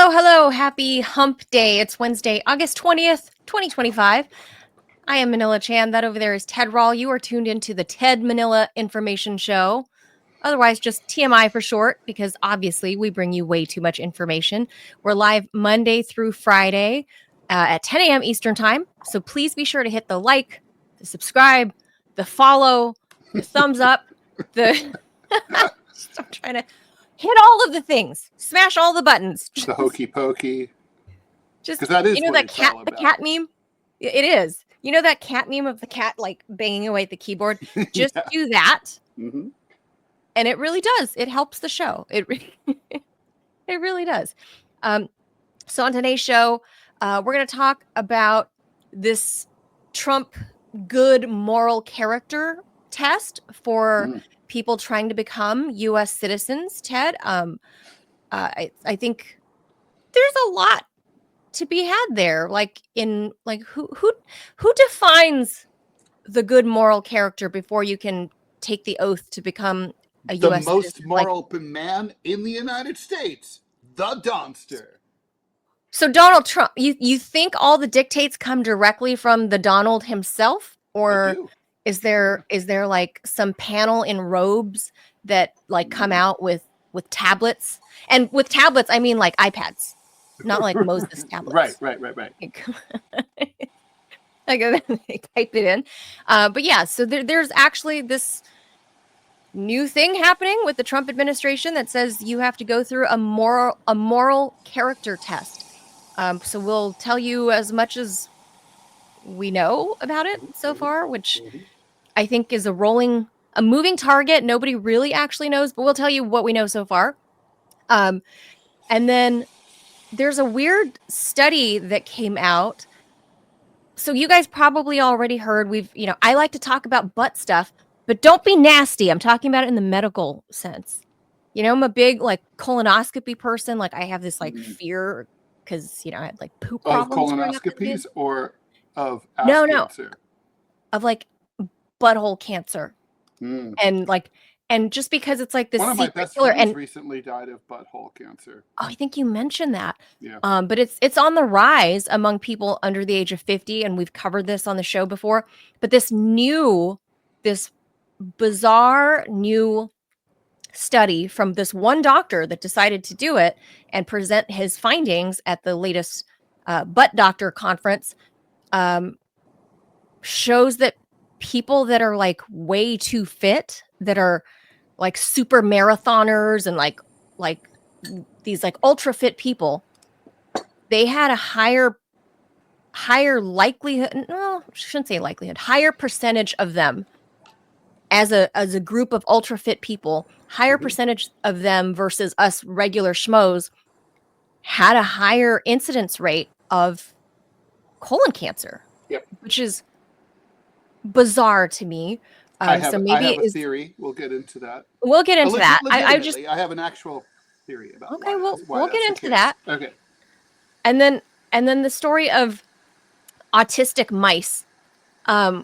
Hello. Happy hump day. It's Wednesday, August 20th, 2025. I am Manila Chan. That over there is Ted Rall. You are tuned into the Ted Manila Information Show, otherwise just TMI for short, because obviously we bring you way too much information. We're live Monday through Friday at 10 a.m. Eastern Time. So please be sure to hit the like, the subscribe, the follow, the thumbs up, the... I'm trying to hit all of the things. Smash all the buttons. The hokey pokey. Just because that is what what it's cat, the cat meme. It is. You know that cat meme of the cat like banging away at the keyboard. Just do that, and it really does. It helps the show. It really does. So on today's show, we're going to talk about this Trump good moral character test for people trying to become U.S. citizens. Ted, I think there's a lot to be had there. Who defines the good moral character before you can take the oath to become a U.S. The most citizen? moral man in the United States, the Donster. So Donald Trump, you think all the dictates come directly from the Donald himself, or is there like some panel in robes that like come out with tablets? And with tablets, I mean like iPads, not like Moses tablets. Right. Like they type it in. But yeah, so there's actually this new thing happening with the Trump administration that says you have to go through a moral character test. So we'll tell you as much as we know about it so far, which I think is a moving target. Nobody really actually knows, but we'll tell you what we know so far. And then there's a weird study that came out. So you guys probably already heard, I like to talk about butt stuff, but don't be nasty. I'm talking about it in the medical sense. I'm a big like colonoscopy person. Like I have this like fear because, I had like poop problems. Of colonoscopies or of ass cancer? Of like butthole cancer. And just because it's like this one of my best killer, friends recently died of butthole cancer. Oh, I think you mentioned that. Yeah. But it's on the rise among people under the age of 50, and we've covered this on the show before. But this bizarre new study from this one doctor that decided to do it and present his findings at the latest butt doctor conference shows that people that are like way too fit, that are like super marathoners and like these like ultra fit people, they had a higher likelihood. No, I shouldn't say likelihood. Higher percentage of them as a group of ultra fit people, higher percentage of them versus us regular schmoes had a higher incidence rate of colon cancer. Yep. Which is bizarre to me. I have a theory. We'll get into that. We'll get into that. I have an actual theory about. Okay, we'll get into that. Okay. And then the story of autistic mice,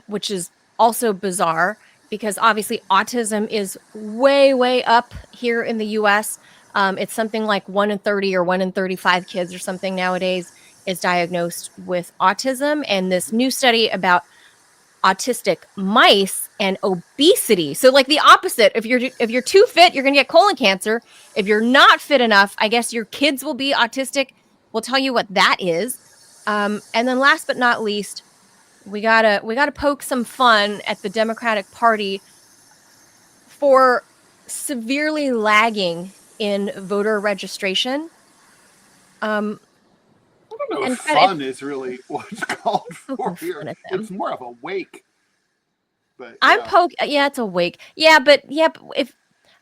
which is also bizarre because obviously autism is way, way up here in the U.S. It's something like 1 in 30 or 1 in 35 kids or something nowadays is diagnosed with autism. And this new study about autistic mice and obesity. So like the opposite. If you're too fit, you're going to get colon cancer. If you're not fit enough, I guess your kids will be autistic. We'll tell you what that is. And then last but not least, we gotta poke some fun at the Democratic Party for severely lagging in voter registration. I don't know if fun is really what it's called for here. It's more of a wake. But yeah. It's a wake. But if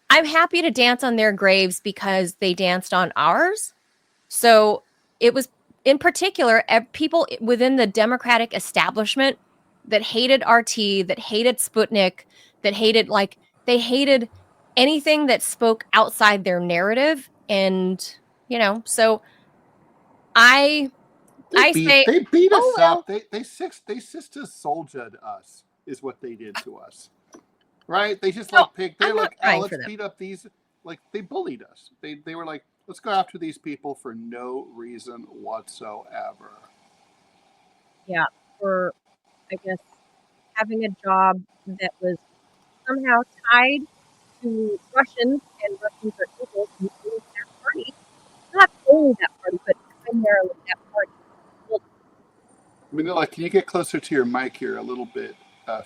I'm happy to dance on their graves because they danced on ours. So it was in particular people within the Democratic establishment that hated RT, that hated Sputnik, that hated they hated anything that spoke outside their narrative. And, so they beat us up. They sister soldiered us is what they did to us. Right? They just let's beat up these, they bullied us. They were like, Let's go after these people for no reason whatsoever. Yeah, for, I guess, having a job that was somehow tied to Russians, and Russians are evil, and only that party, not only that party, but primarily that party. Well, Manila, can you get closer to your mic? You're a little bit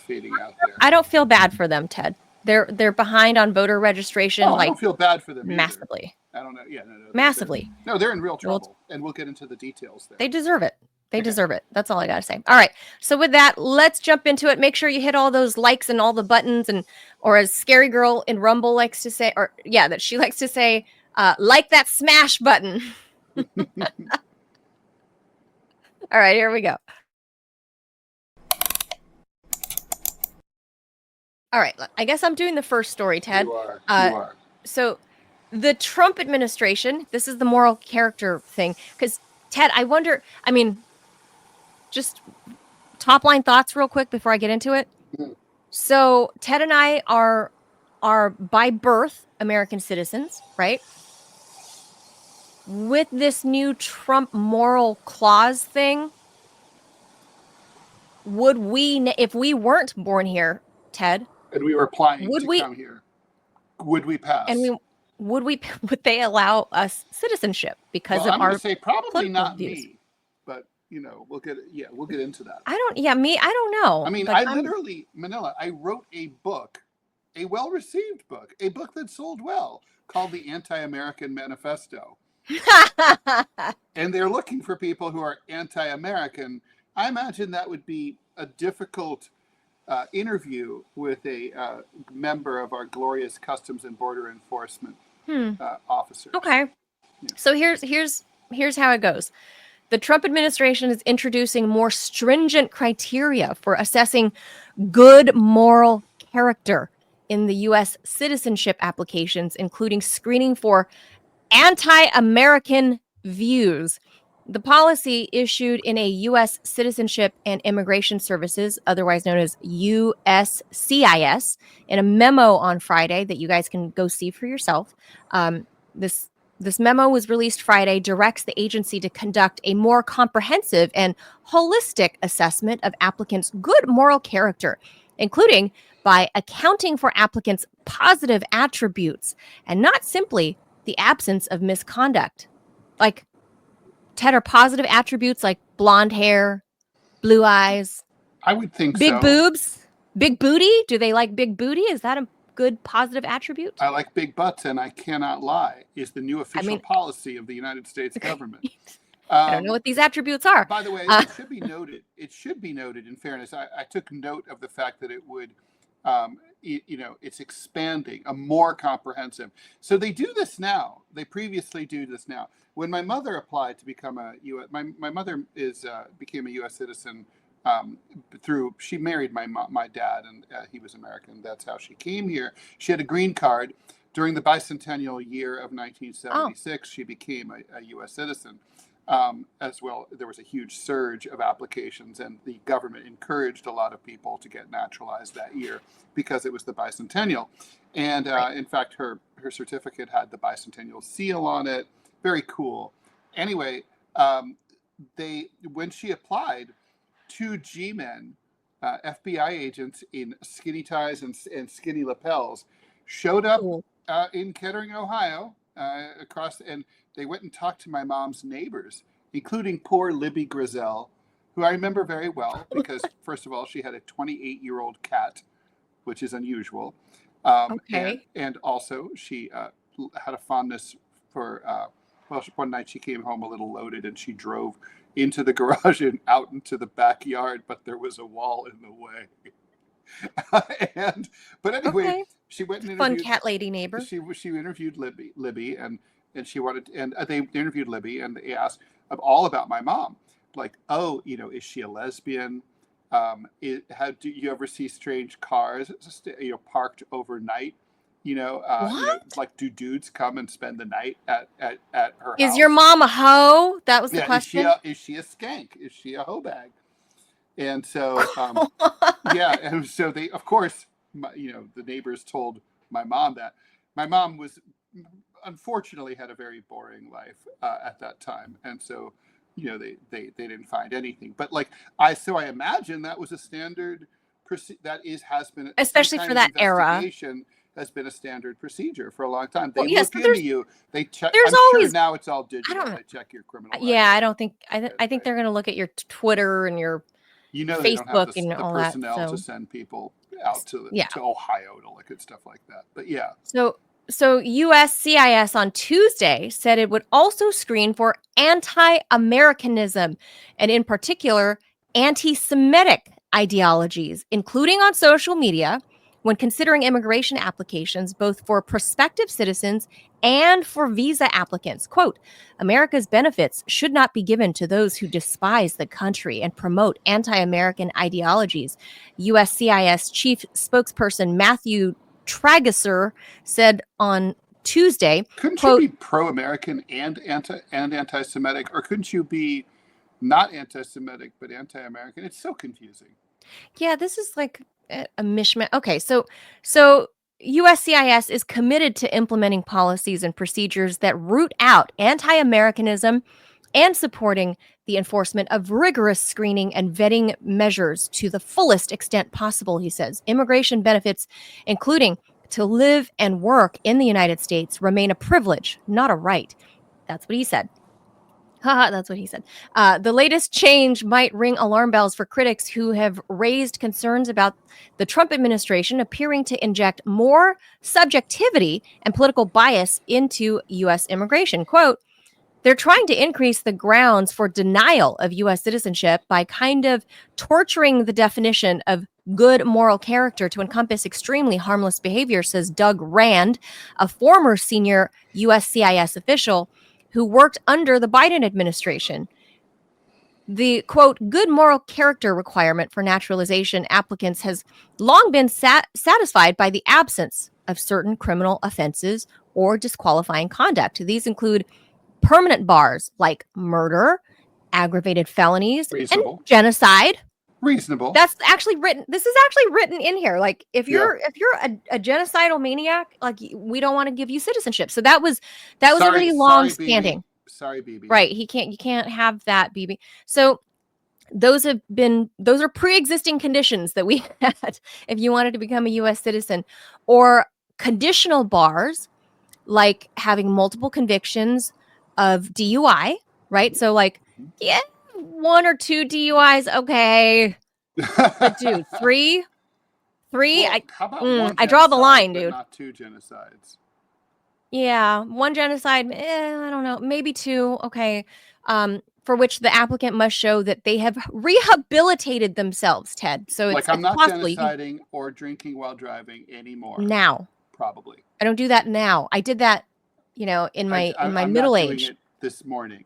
fading out there. I don't feel bad for them, Ted. They're behind on voter registration, I don't feel bad for them massively. Either. I don't know. Yeah, no. Massively. They're in real trouble, and we'll get into the details there. They deserve it. They deserve it. That's all I got to say. All right. So with that, let's jump into it. Make sure you hit all those likes and all the buttons, and or as Scary Girl in Rumble likes to say, or yeah, that she likes to say, like that smash button. All right, here we go. All right, I guess I'm doing the first story, Ted. You are. So the Trump administration, this is the moral character thing, because Ted, I wonder, I mean, just top line thoughts real quick before I get into it. So Ted and I are by birth American citizens, right? With this new Trump moral clause thing, would we, if we weren't born here, Ted, and we were applying to come here, would we pass? And would they allow us citizenship because of I'm our going to say probably not views. Me, but we'll get into that. I don't know. I mean, I literally, Manila, I wrote a book, a well-received book, a book that sold well, called The Anti-American Manifesto. And they're looking for people who are anti-American. I imagine that would be a difficult interview with a member of our glorious Customs and Border Enforcement officers. Okay. Yeah. So here's how it goes. The Trump administration is introducing more stringent criteria for assessing good moral character in the U.S. citizenship applications, including screening for anti-American views. The policy, issued in a U.S. Citizenship and Immigration Services, otherwise known as USCIS, in a memo on Friday that you guys can go see for yourself. This memo was released Friday, directs the agency to conduct a more comprehensive and holistic assessment of applicants' good moral character, including by accounting for applicants' positive attributes and not simply the absence of misconduct. Like, Ted, are positive attributes like blonde hair, blue eyes? I would think big boobs, big booty? Do they like big booty? Is that a good positive attribute? I like big butts, and I cannot lie, is the new official policy of the United States government. I don't know what these attributes are. By the way, it should be noted. It should be noted, in fairness, I took note of the fact that it would, it's expanding, a more comprehensive. So they do this now. They previously do this now. When my mother applied to become a U.S., my mother became a U.S. citizen she married my dad, and he was American. That's how she came here. She had a green card. During the bicentennial year of 1976, she became a U.S. citizen. As well, there was a huge surge of applications, and the government encouraged a lot of people to get naturalized that year because it was the bicentennial. And in fact, her certificate had the bicentennial seal on it. Very cool. Anyway, when she applied, 2 G-men, FBI agents in skinny ties and skinny lapels, showed up in Kettering, Ohio, and they went and talked to my mom's neighbors, including poor Libby Grizel, who I remember very well because, first of all, she had a 28-year-old cat, which is unusual. Okay. And also, she had a fondness for, one night she came home a little loaded, and she drove into the garage and out into the backyard, but there was a wall in the way. But anyway, she went and interviewed fun cat lady neighbor. She interviewed Libby, and she wanted, and they interviewed Libby, and they asked all about my mom, like, oh, is she a lesbian? Do you ever see strange cars, parked overnight? Like, do dudes come and spend the night at her house? Is your mom a hoe? That was the question. Is she a skank? Is she a hoe bag? And so, and so they, of course, the neighbors told my mom that. My mom was unfortunately had a very boring life at that time, and so they didn't find anything. But like I imagine that was a standard has been some especially kind for of that era. investigation has been a standard procedure for a long time. Well, They yes, look but into you. They check. there's I'm sure always, now it's all I digital. don't know. They check your criminal Yeah, I record. don't think, I think they're going to look at your Twitter and your They don't have Facebook and the all that. personnel to So send people out yeah. to Ohio to look at stuff like that. But yeah. So USCIS on Tuesday said it would also screen for anti-Americanism and in particular anti-Semitic ideologies, including on social media when considering immigration applications both for prospective citizens and for visa applicants. Quote, America's benefits should not be given to those who despise the country and promote anti-American ideologies. USCIS chief spokesperson Matthew Trageser said on Tuesday, Couldn't you quote, be pro-American and anti-Semitic, or couldn't you be not anti-Semitic but anti-American? It's so confusing. yeah, this is like a mishmash. Okay, so USCIS is committed to implementing policies and procedures that root out anti-Americanism and supporting the enforcement of rigorous screening and vetting measures to the fullest extent possible, he says. Immigration benefits, including to live and work in the United States, remain a privilege, not a right. That's what he said. Haha, that's what he said. The latest change might ring alarm bells for critics who have raised concerns about the Trump administration appearing to inject more subjectivity and political bias into U.S. immigration. Quote, they're trying to increase the grounds for denial of U.S. citizenship by kind of torturing the definition of good moral character to encompass extremely harmless behavior, says Doug Rand, a former senior USCIS official who worked under the Biden administration. The, quote, good moral character requirement for naturalization applicants has long been satisfied by the absence of certain criminal offenses or disqualifying conduct. These include permanent bars like murder, aggravated felonies, Reasonable. and genocide. Reasonable. That's actually written. This is actually written in here. Like if you're a genocidal maniac, like we don't want to give you citizenship. So that was already long standing. Sorry, BB. Right. You can't have that, BB. So those are pre-existing conditions that we had if you wanted to become a US citizen, or conditional bars like having multiple convictions of DUI, right? So like, yeah, 1 or 2 DUIs, okay. But dude, three? Well, how about one I draw the line, but dude. not 2 genocides. Yeah, 1 genocide, I don't know, maybe 2, okay. For which the applicant must show that they have rehabilitated themselves, Ted. So like I'm not possible. genociding or drinking while driving anymore. Now. Probably. I don't do that now. I did that, in my middle age. Doing it this morning.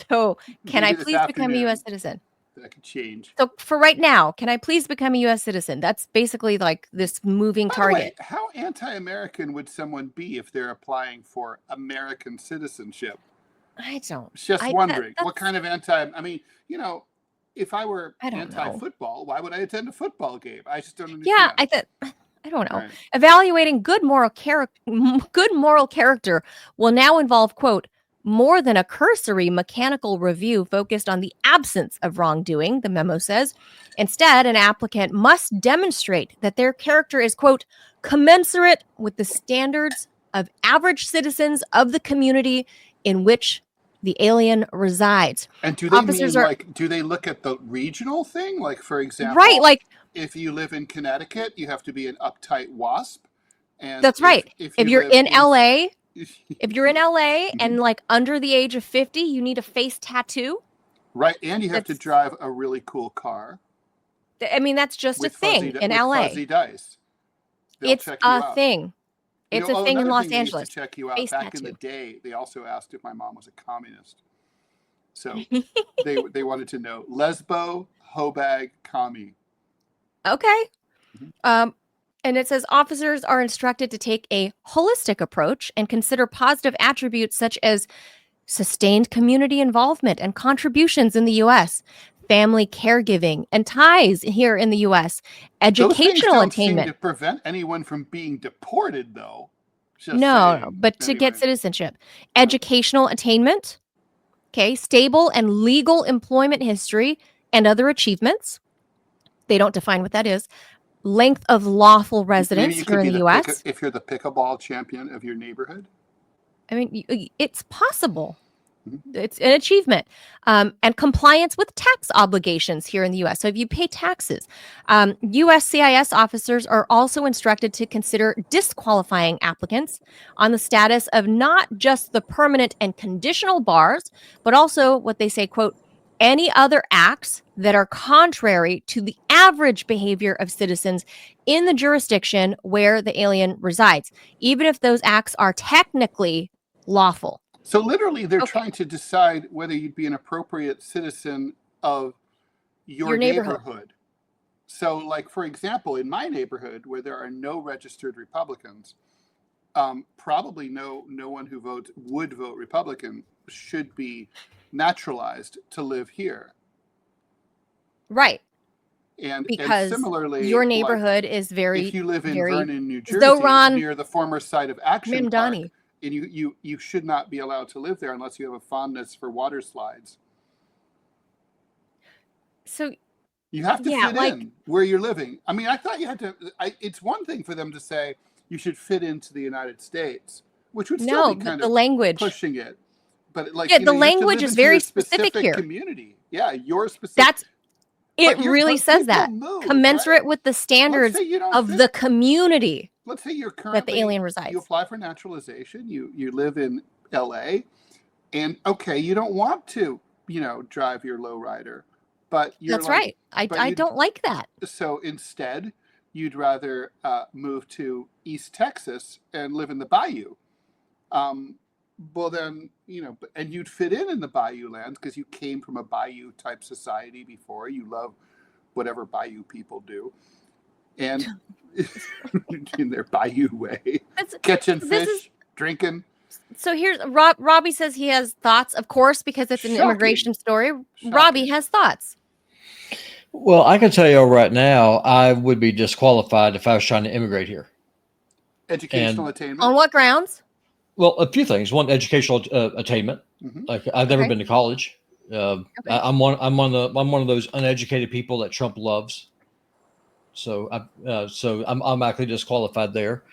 So, can I please become a U.S. citizen? That could change. So, for right now, can I please become a U.S. citizen? That's basically like this moving target. By the way, how anti-American would someone be if they're applying for American citizenship? I don't. Just wondering what kind of I mean, if I were anti-football, why would I attend a football game? I just don't understand. Yeah, I don't know. Right. Evaluating good moral character will now involve, quote, more than a cursory mechanical review focused on the absence of wrongdoing, the memo says. Instead, an applicant must demonstrate that their character is, quote, commensurate with the standards of average citizens of the community in which the alien resides. And do they do they look at the regional thing? Like, for example, right, like if you live in Connecticut, you have to be an uptight wasp. And that's right. If you're in LA, if you're in LA and like under the age of 50, you need a face tattoo. Right, and you have to drive a really cool car. I mean, that's just a thing in LA. Fuzzy dice. It's a thing. It's a thing in Los Angeles. To check you out. Back in the day, they also asked if my mom was a communist. So they wanted to know lesbo, hobag, commie. Okay. And it says officers are instructed to take a holistic approach and consider positive attributes such as sustained community involvement and contributions in the U.S., family caregiving and ties here in the U.S., educational Those things don't attainment. seem to prevent anyone from being deported, though. Just No, saying. but to get Anyway. citizenship, educational attainment, okay, stable and legal employment history and other achievements. They don't define what that is. Length of lawful Maybe residence you here could in be the the US. if you're the pickleball champion of your neighborhood. I mean, it's possible. Mhm. It's an achievement. And compliance with tax obligations here in the US. So if you pay taxes, USCIS officers are also instructed to consider disqualifying applicants on the status of not just the permanent and conditional bars, but also what they say, quote, any other acts that are contrary to the average behavior of citizens in the jurisdiction where the alien resides, even if those acts are technically lawful. So literally, they're Okay. trying to decide whether you'd be an appropriate citizen of your Your neighborhood. neighborhood. So, like for example, in my neighborhood, where there are no registered Republicans, probably no one who would vote Republican should be naturalized to live here. Right. And Because similarly, your like neighborhood is if you live in very Vernon, New Jersey, Zoran near the former site of Action Park, Mamdani. and you should not be allowed to live there unless you have a fondness for water slides. So You have to yeah, fit like in where you're living. I mean, I thought you had to. It's one thing for them to say you should fit into the United States, which would still no, be but kind the of language. pushing it. But like Yeah, you the know, you have to language live is into your very specific specific here. community. Yeah, your specific. That's it really says people that. move, Commensurate right? with the Let's standards say you don't of fit. the community Let's say you're that the alien you resides. apply for naturalization. You live in L.A. and okay, you don't want to drive your lowrider, but you're That's like, right. but I you don't like that. so instead you'd rather move to East Texas and live in the bayou. Well then, and you'd fit in the bayou lands because you came from a bayou type society before. You love whatever bayou people do, and in their bayou way, catching fish, drinking. So here's Robbie says he has thoughts, of course, because it's an immigration story. Robbie has thoughts. Well, I can tell you right now, I would be disqualified if I was trying to immigrate here. Educational attainment. On what grounds? Well, a few things. One, educational attainment. Mm-hmm. Like I've never been to college. I'm one of those uneducated people that Trump loves. So I'm automatically disqualified there.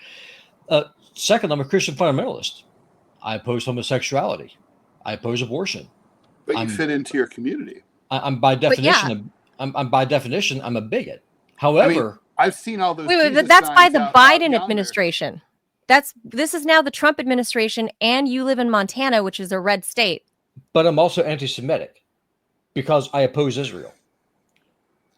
Second, I'm a Christian fundamentalist. I oppose homosexuality. I oppose abortion. But you fit into your community. I'm by definition. I'm by definition. I'm a bigot. However, I've seen all those. Wait, that's by the Biden administration. This is now the Trump administration, and you live in Montana, which is a red state. But I'm also anti-Semitic because I oppose Israel.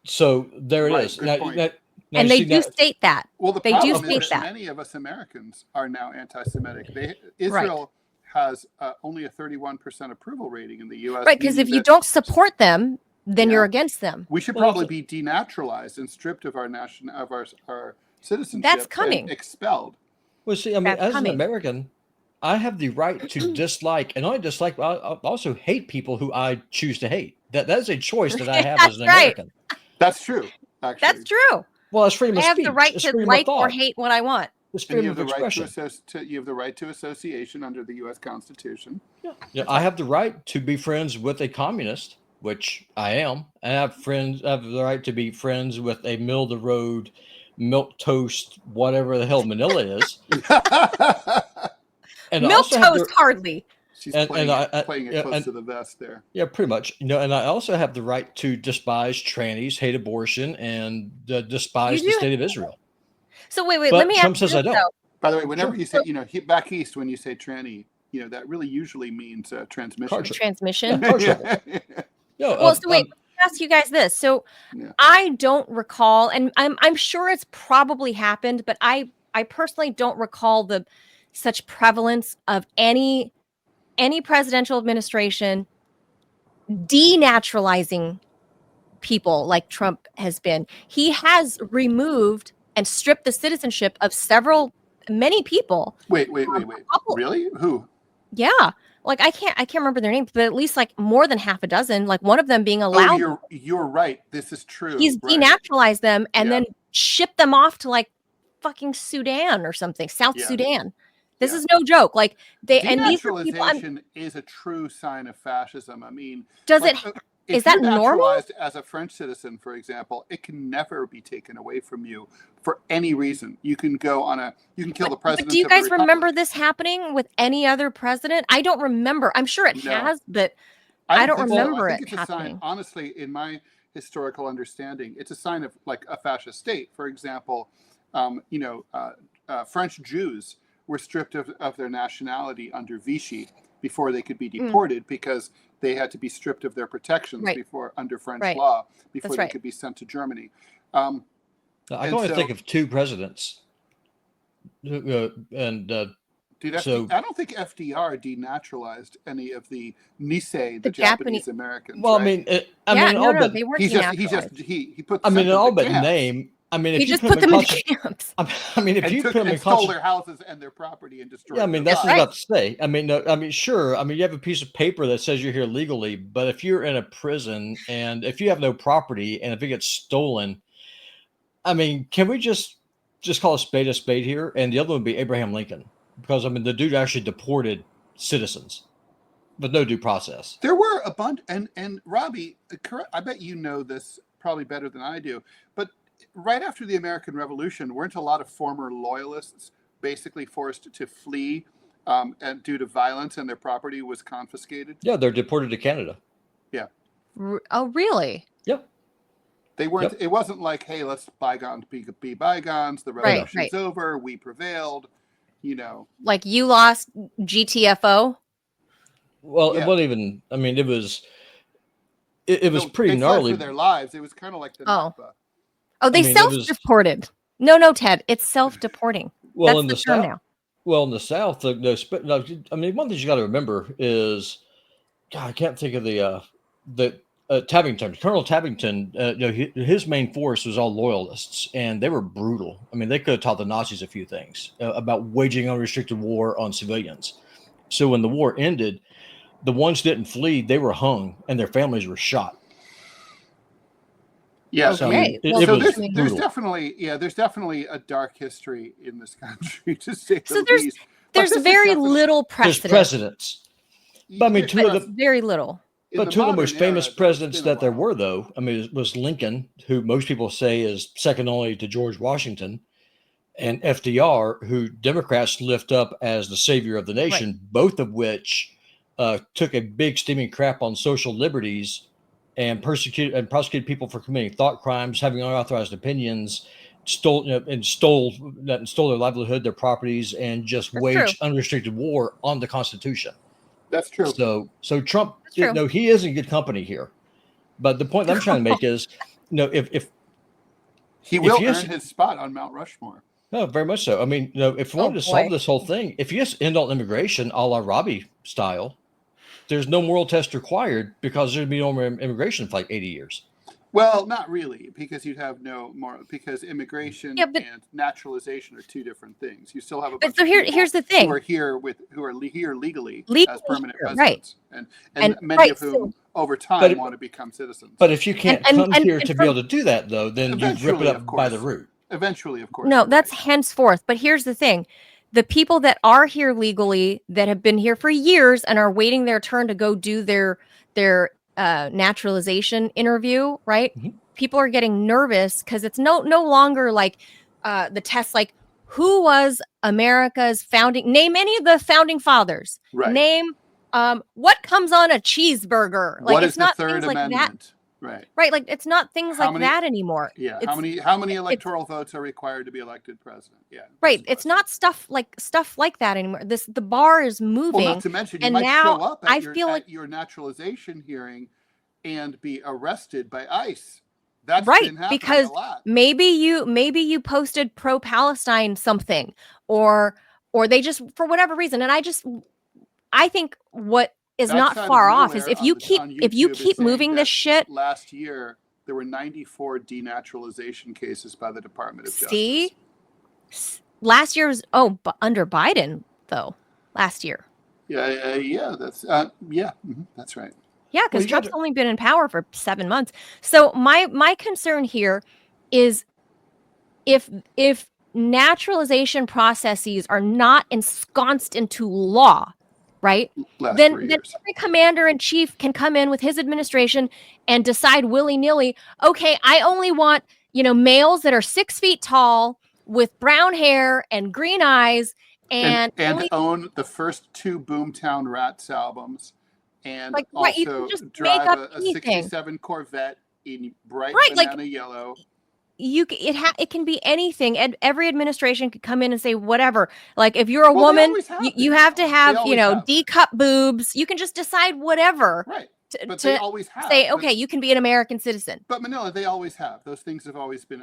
So there it is. And they do state that. Well, the problem is that many of us Americans are now anti-Semitic. Israel has only a 31% approval rating in the U.S. Right, because if you don't support them, then you're against them. We should probably be denaturalized and stripped of our citizenship. That's coming. And expelled. Well, see, I mean, as an American, I have the right to dislike, and I dislike, I also hate people who I choose to hate. That is a choice that I have as an American. That's true. Actually, that's true. Well, it's freedom of speech. I have the right to like or hate what I want. It's freedom of expression. You have the right to association under the U.S. Constitution. Yeah, I have the right to be friends with a communist, which I am. I have the right to be friends with a middle of the road, milk toast, whatever the hell Manila is. And milk toast, hardly. She's playing it close to the vest there. Yeah, pretty much. And I also have the right to despise trannies, hate abortion, and despise the state of Israel. So wait, but let me Trump ask says you I don't. By the way, whenever you say, back east, when you say tranny, that really usually means transmission. Transmission. Yeah, well, so wait, let me ask you guys this. So I don't recall, and I'm sure it's probably happened, but I personally don't recall such prevalence of any presidential administration denaturalizing people like Trump has been. He has removed and stripped the citizenship of many people. Wait. Really? Who? Yeah. Like I can't remember their names, but at least like more than half a dozen, like one of them being allowed. Oh, you're right. This is true. He's denaturalized them and then shipped them off to like fucking Sudan or something, South Sudan. This is no joke. Like and these are people. Denaturalization is a true sign of fascism. I mean, Does like, it? if Is that you're normal? naturalized as a French citizen, for example, it can never be taken away from you for any reason. You can you can kill the president. But do you guys of the remember Republic. this happening with any other president? I don't remember. I'm sure it has, but I don't remember I think it it's a sign. happening. Honestly, in my historical understanding, it's a sign of like a fascist state. For example, French Jews were stripped of their nationality under Vichy before they could be deported because they had to be stripped of their protections under French law before they could be sent to Germany. I can only think of 2 presidents, Dude, I don't think FDR denaturalized any of the Nisei, the Japanese Americans. Well, right? They weren't denaturalized. He put. I mean, in all but name. I mean, if he you just put them in camps. I mean, if you put them in stole their houses and their property and destroyed. Yeah, I mean, that's what I was about to say. I mean, no, I mean, sure. I mean, you have a piece of paper that says you're here legally, but if you're in a prison and if you have no property and if it gets stolen, I mean, can we just call a spade here? And the other one would be Abraham Lincoln, because I mean, the dude actually deported citizens with no due process. There were a bunch, and Robbie, I bet you know this probably better than I do, but right after the American Revolution, weren't a lot of former loyalists basically forced to flee and due to violence, and their property was confiscated? Yeah, they're deported to Canada. Yeah. Oh, really? Yep. They weren't. Yep. It wasn't like, hey, let's bygones be bygones. The revolution's over. We prevailed. You know, like you lost GTFO. Well, it wasn't even. I mean, it was. It was pretty gnarly. For their lives, it was kind of like the Nakba. Oh, they self-deported. No, Ted, it's self-deporting. Well, that's in the term South, now. Well, in the South, I mean, one thing you got to remember is, God, I can't think of the Tabington, Colonel Tabington. His main force was all loyalists, and they were brutal. I mean, they could have taught the Nazis a few things about waging unrestricted war on civilians. So when the war ended, the ones that didn't flee, they were hung, and their families were shot. Yeah, so, okay. There's definitely a dark history in this country, to say the least. There's very little precedent. There's precedents. But I mean, very little. But 2 of the most famous presidents that there were, though, I mean, was Lincoln, who most people say is second only to George Washington, and FDR, who Democrats lift up as the savior of the nation, both of which took a big steaming crap on social liberties and prosecuted people for committing thought crimes, having unauthorized opinions, stole their livelihood, their properties, and just waged unrestricted war on the Constitution. That's true. So Trump, he is in good company here. But the point I'm trying to make is, if he will earn his spot on Mount Rushmore. No, very much so. I mean, if we wanted to solve this whole thing, if you just end all immigration, a la Robbie style, there's no moral test required because there'd be no more immigration for like 80 years. Well, not really, because you'd have no more, because immigration and naturalization are 2 different things. You still have a bunch of here's the thing. who are here legally as permanent residents, and many of whom over time want to become citizens. But if you can't come here to be able to do that, though, then you rip it up by the root. Eventually, of course. No, that's henceforth. But here's the thing. The people that are here legally, that have been here for years and are waiting their turn to go do their naturalization interview, right? Mm-hmm. People are getting nervous because it's no longer like the test, like who was America's name any of the founding fathers. Right. Name what comes on a cheeseburger. Like what it's is not the Third things Amendment? like that. Right. Like it's not things that anymore. Yeah. How many electoral votes are required to be elected president? Yeah. Right. It's not stuff like that anymore. The bar is moving. Well, not to mention, you might show up at your naturalization hearing and be arrested by ICE. That's been happening because a lot. maybe you posted pro-Palestine something, or they just, for whatever reason. And I think what is not far off is if you keep moving this shit. Last year there were 94 denaturalization cases by the Department of Justice. Last year was under Biden though. Last year. Yeah, that's that's right. Yeah, because Trump's only been in power for 7 months. So my concern here is if naturalization processes are not ensconced into law, right? Last Then 3 years. every commander in chief can come in with his administration and decide willy-nilly, okay, I only want, males that are 6 feet tall with brown hair and green eyes And only, own the first 2 Boomtown Rats albums, and like, right, you can also just make drive up a anything. 67 Corvette in bright Right, like, banana yellow. it can be anything, and every administration could come in and say whatever. Like, if you're a Well, they woman, always have you been, have to though. have, They always have been. D-cup boobs. You can just decide whatever Right. But they to always have. say, okay, you can be an American citizen. But Manila, they always have. Those things have always been,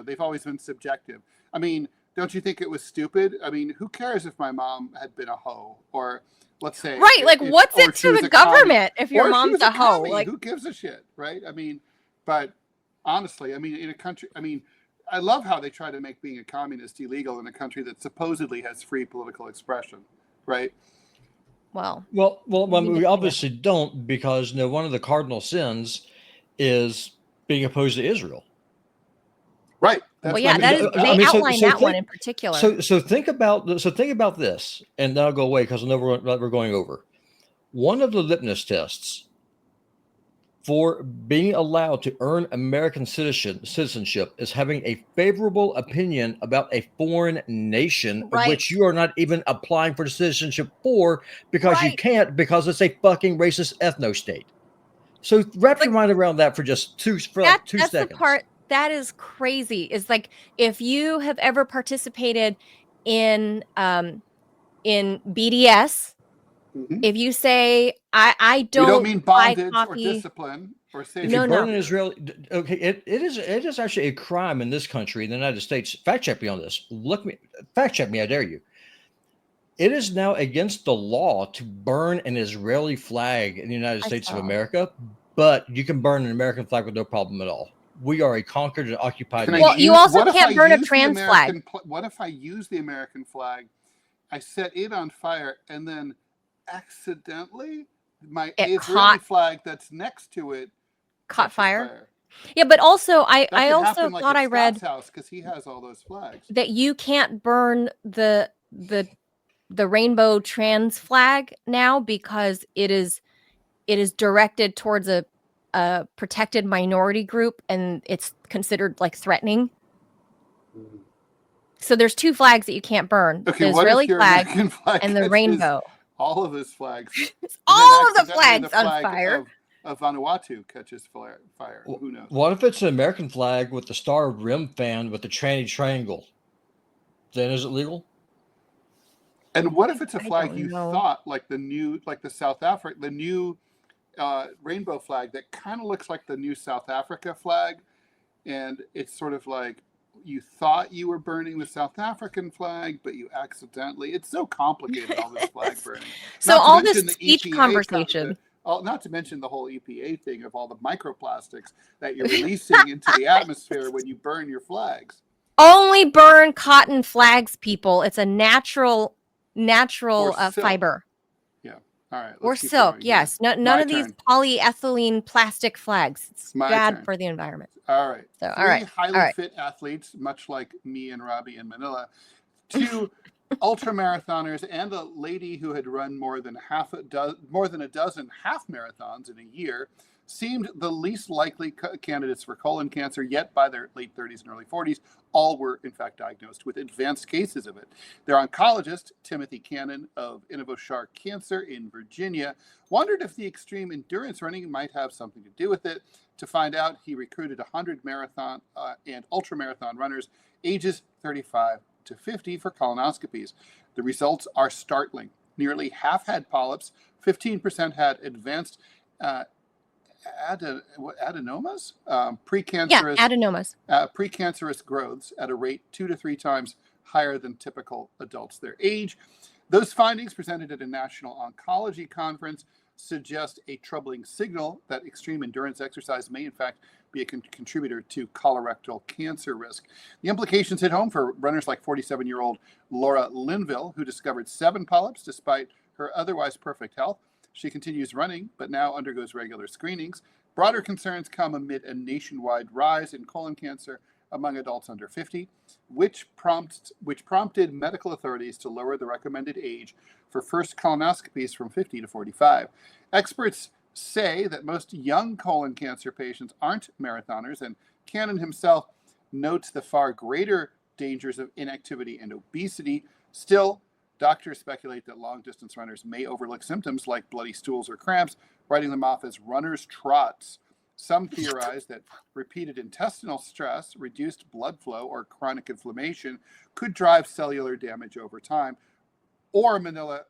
they've always been subjective. I mean, don't you think it was stupid? I mean, who cares if my mom had been a hoe, or let's say, Right, like, what's or it she to was the a commie, government if your or she mom's was a hoe? commie? Like, Who gives a shit, right? I mean, but honestly, I mean, in a country, I mean, I love how they try to make being a communist illegal in a country that supposedly has free political expression, right? well, we obviously don't, because one of the cardinal sins is being opposed to Israel. Right. Well, yeah, that is, they outline that one in particular. So think about this, and then I'll go away because I know we're going over. One of the litmus tests for being allowed to earn American citizenship is having a favorable opinion about a foreign nation, of which you are not even applying for citizenship for, because you can't, because it's a fucking racist ethno state. So wrap your mind around that for just 2 seconds. That's the part that is crazy. Is like, if you have ever participated in BDS, if you say, I don't, we don't mean bondage buy or discipline or safety. If you burn in Israel, okay, it is actually a crime in this country, in the United States. Fact check me on this. Fact check me, I dare you. It is now against the law to burn an Israeli flag in the United States of America, but you can burn an American flag with no problem at all. We are a conquered and occupied nation. Well, you also can't burn a trans flag. What if I use the American flag, I set it on fire, and then accidentally my Israeli flag that's next to it caught fire? Yeah, but also I also thought I read house, because he has all those flags, that you can't burn the rainbow trans flag now, because it is directed towards a protected minority group, and it's considered like threatening. So there's 2 flags that you can't burn: the Israeli flag and the rainbow. All of his flags. All of the flags on fire. Of Vanuatu catches fire. Who knows? What if it's an American flag with the star rim fan with the tranny triangle? Then is it legal? And what if it's a flag you thought, like the South Africa, the new rainbow flag that kind of looks like the new South Africa flag, and it's sort of like you thought you were burning the South African flag, but you accidentally. It's so complicated, all this flag burning. So all this speech conversation. Not to mention the whole EPA thing of all the microplastics that you're releasing into the atmosphere when you burn your flags. Only burn cotton flags, people. It's a natural fiber. Yeah. All right. Or silk. Yes. None of these polyethylene plastic flags. It's bad for the environment. All right. So, Three highly fit athletes, much like me and Robbie in Manila. 2 ultra marathoners and a lady who had run more than a dozen half marathons in a year seemed the least likely candidates for colon cancer, yet by their late 30s and early 40s, all were in fact diagnosed with advanced cases of it. Their oncologist, Timothy Cannon of Innovoshar Cancer in Virginia, wondered if the extreme endurance running might have something to do with it. To find out, he recruited 100 marathon and ultramarathon runners ages 35 to 50 for colonoscopies. The results are startling. Nearly half had polyps, 15% had advanced adenomas, precancerous growths at a rate 2 to 3 times higher than typical adults their age. Those findings, presented at a national oncology conference, suggest a troubling signal that extreme endurance exercise may in fact be a contributor to colorectal cancer risk. The implications hit home for runners like 47-year-old Laura Linville, who discovered 7 polyps despite her otherwise perfect health. She continues running, but now undergoes regular screenings. Broader concerns come amid a nationwide rise in colon cancer among adults under 50, which prompted medical authorities to lower the recommended age for first colonoscopies from 50 to 45. Experts say that most young colon cancer patients aren't marathoners, and Cannon himself notes the far greater dangers of inactivity and obesity. Still, doctors speculate that long-distance runners may overlook symptoms like bloody stools or cramps, writing them off as runner's trots. Some theorize that repeated intestinal stress, reduced blood flow, or chronic inflammation could drive cellular damage over time. Or, Manila,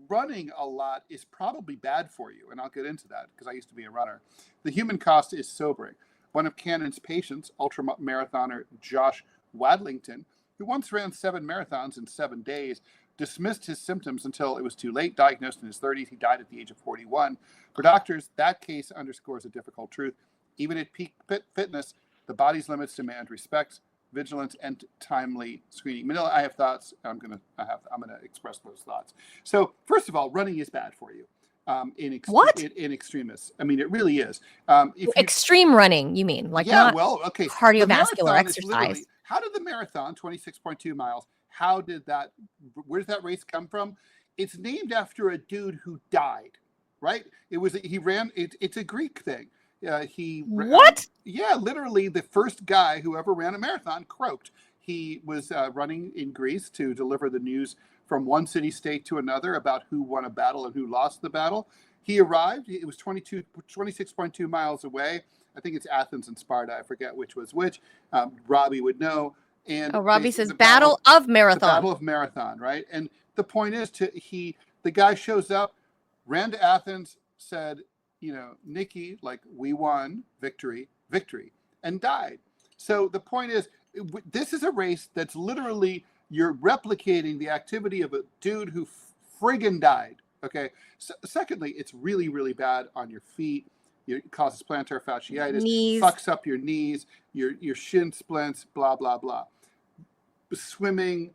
running a lot is probably bad for you, and I'll get into that because I used to be a runner. The human cost is sobering. One of Cannon's patients, ultramarathoner Josh Wadlington, who once ran 7 marathons in 7 days, dismissed his symptoms until it was too late. Diagnosed in his 30s, he died at the age of 41. For doctors, that case underscores a difficult truth. Even at peak fitness, the body's limits demand respect, vigilance, and timely screening. Manila, I have thoughts. I'm gonna express those thoughts. So, first of all, running is bad for you. In extremis. I mean, it really is. Extreme running, you mean? Like, yeah, not well, okay. cardiovascular exercise. How did the marathon, 26.2 miles, where did that race come from? It's named after a dude who died, right? It's a Greek thing. What? Yeah, literally the first guy who ever ran a marathon croaked. He was running in Greece to deliver the news from one city-state to another about who won a battle and who lost the battle. He arrived. It was 26.2 miles away. I think it's Athens and Sparta. I forget which was which. Robbie would know. And Robbie says Battle of Marathon. The Battle of Marathon, right? And the point is, the guy shows up, ran to Athens, said, Nikki, like, we won, victory, and died. So the point is, this is a race that's literally, you're replicating the activity of a dude who friggin' died, okay? So, secondly, it's really, really bad on your feet. It causes plantar fasciitis, knees. Fucks up your knees, your shin splints, blah, blah, blah. Swimming,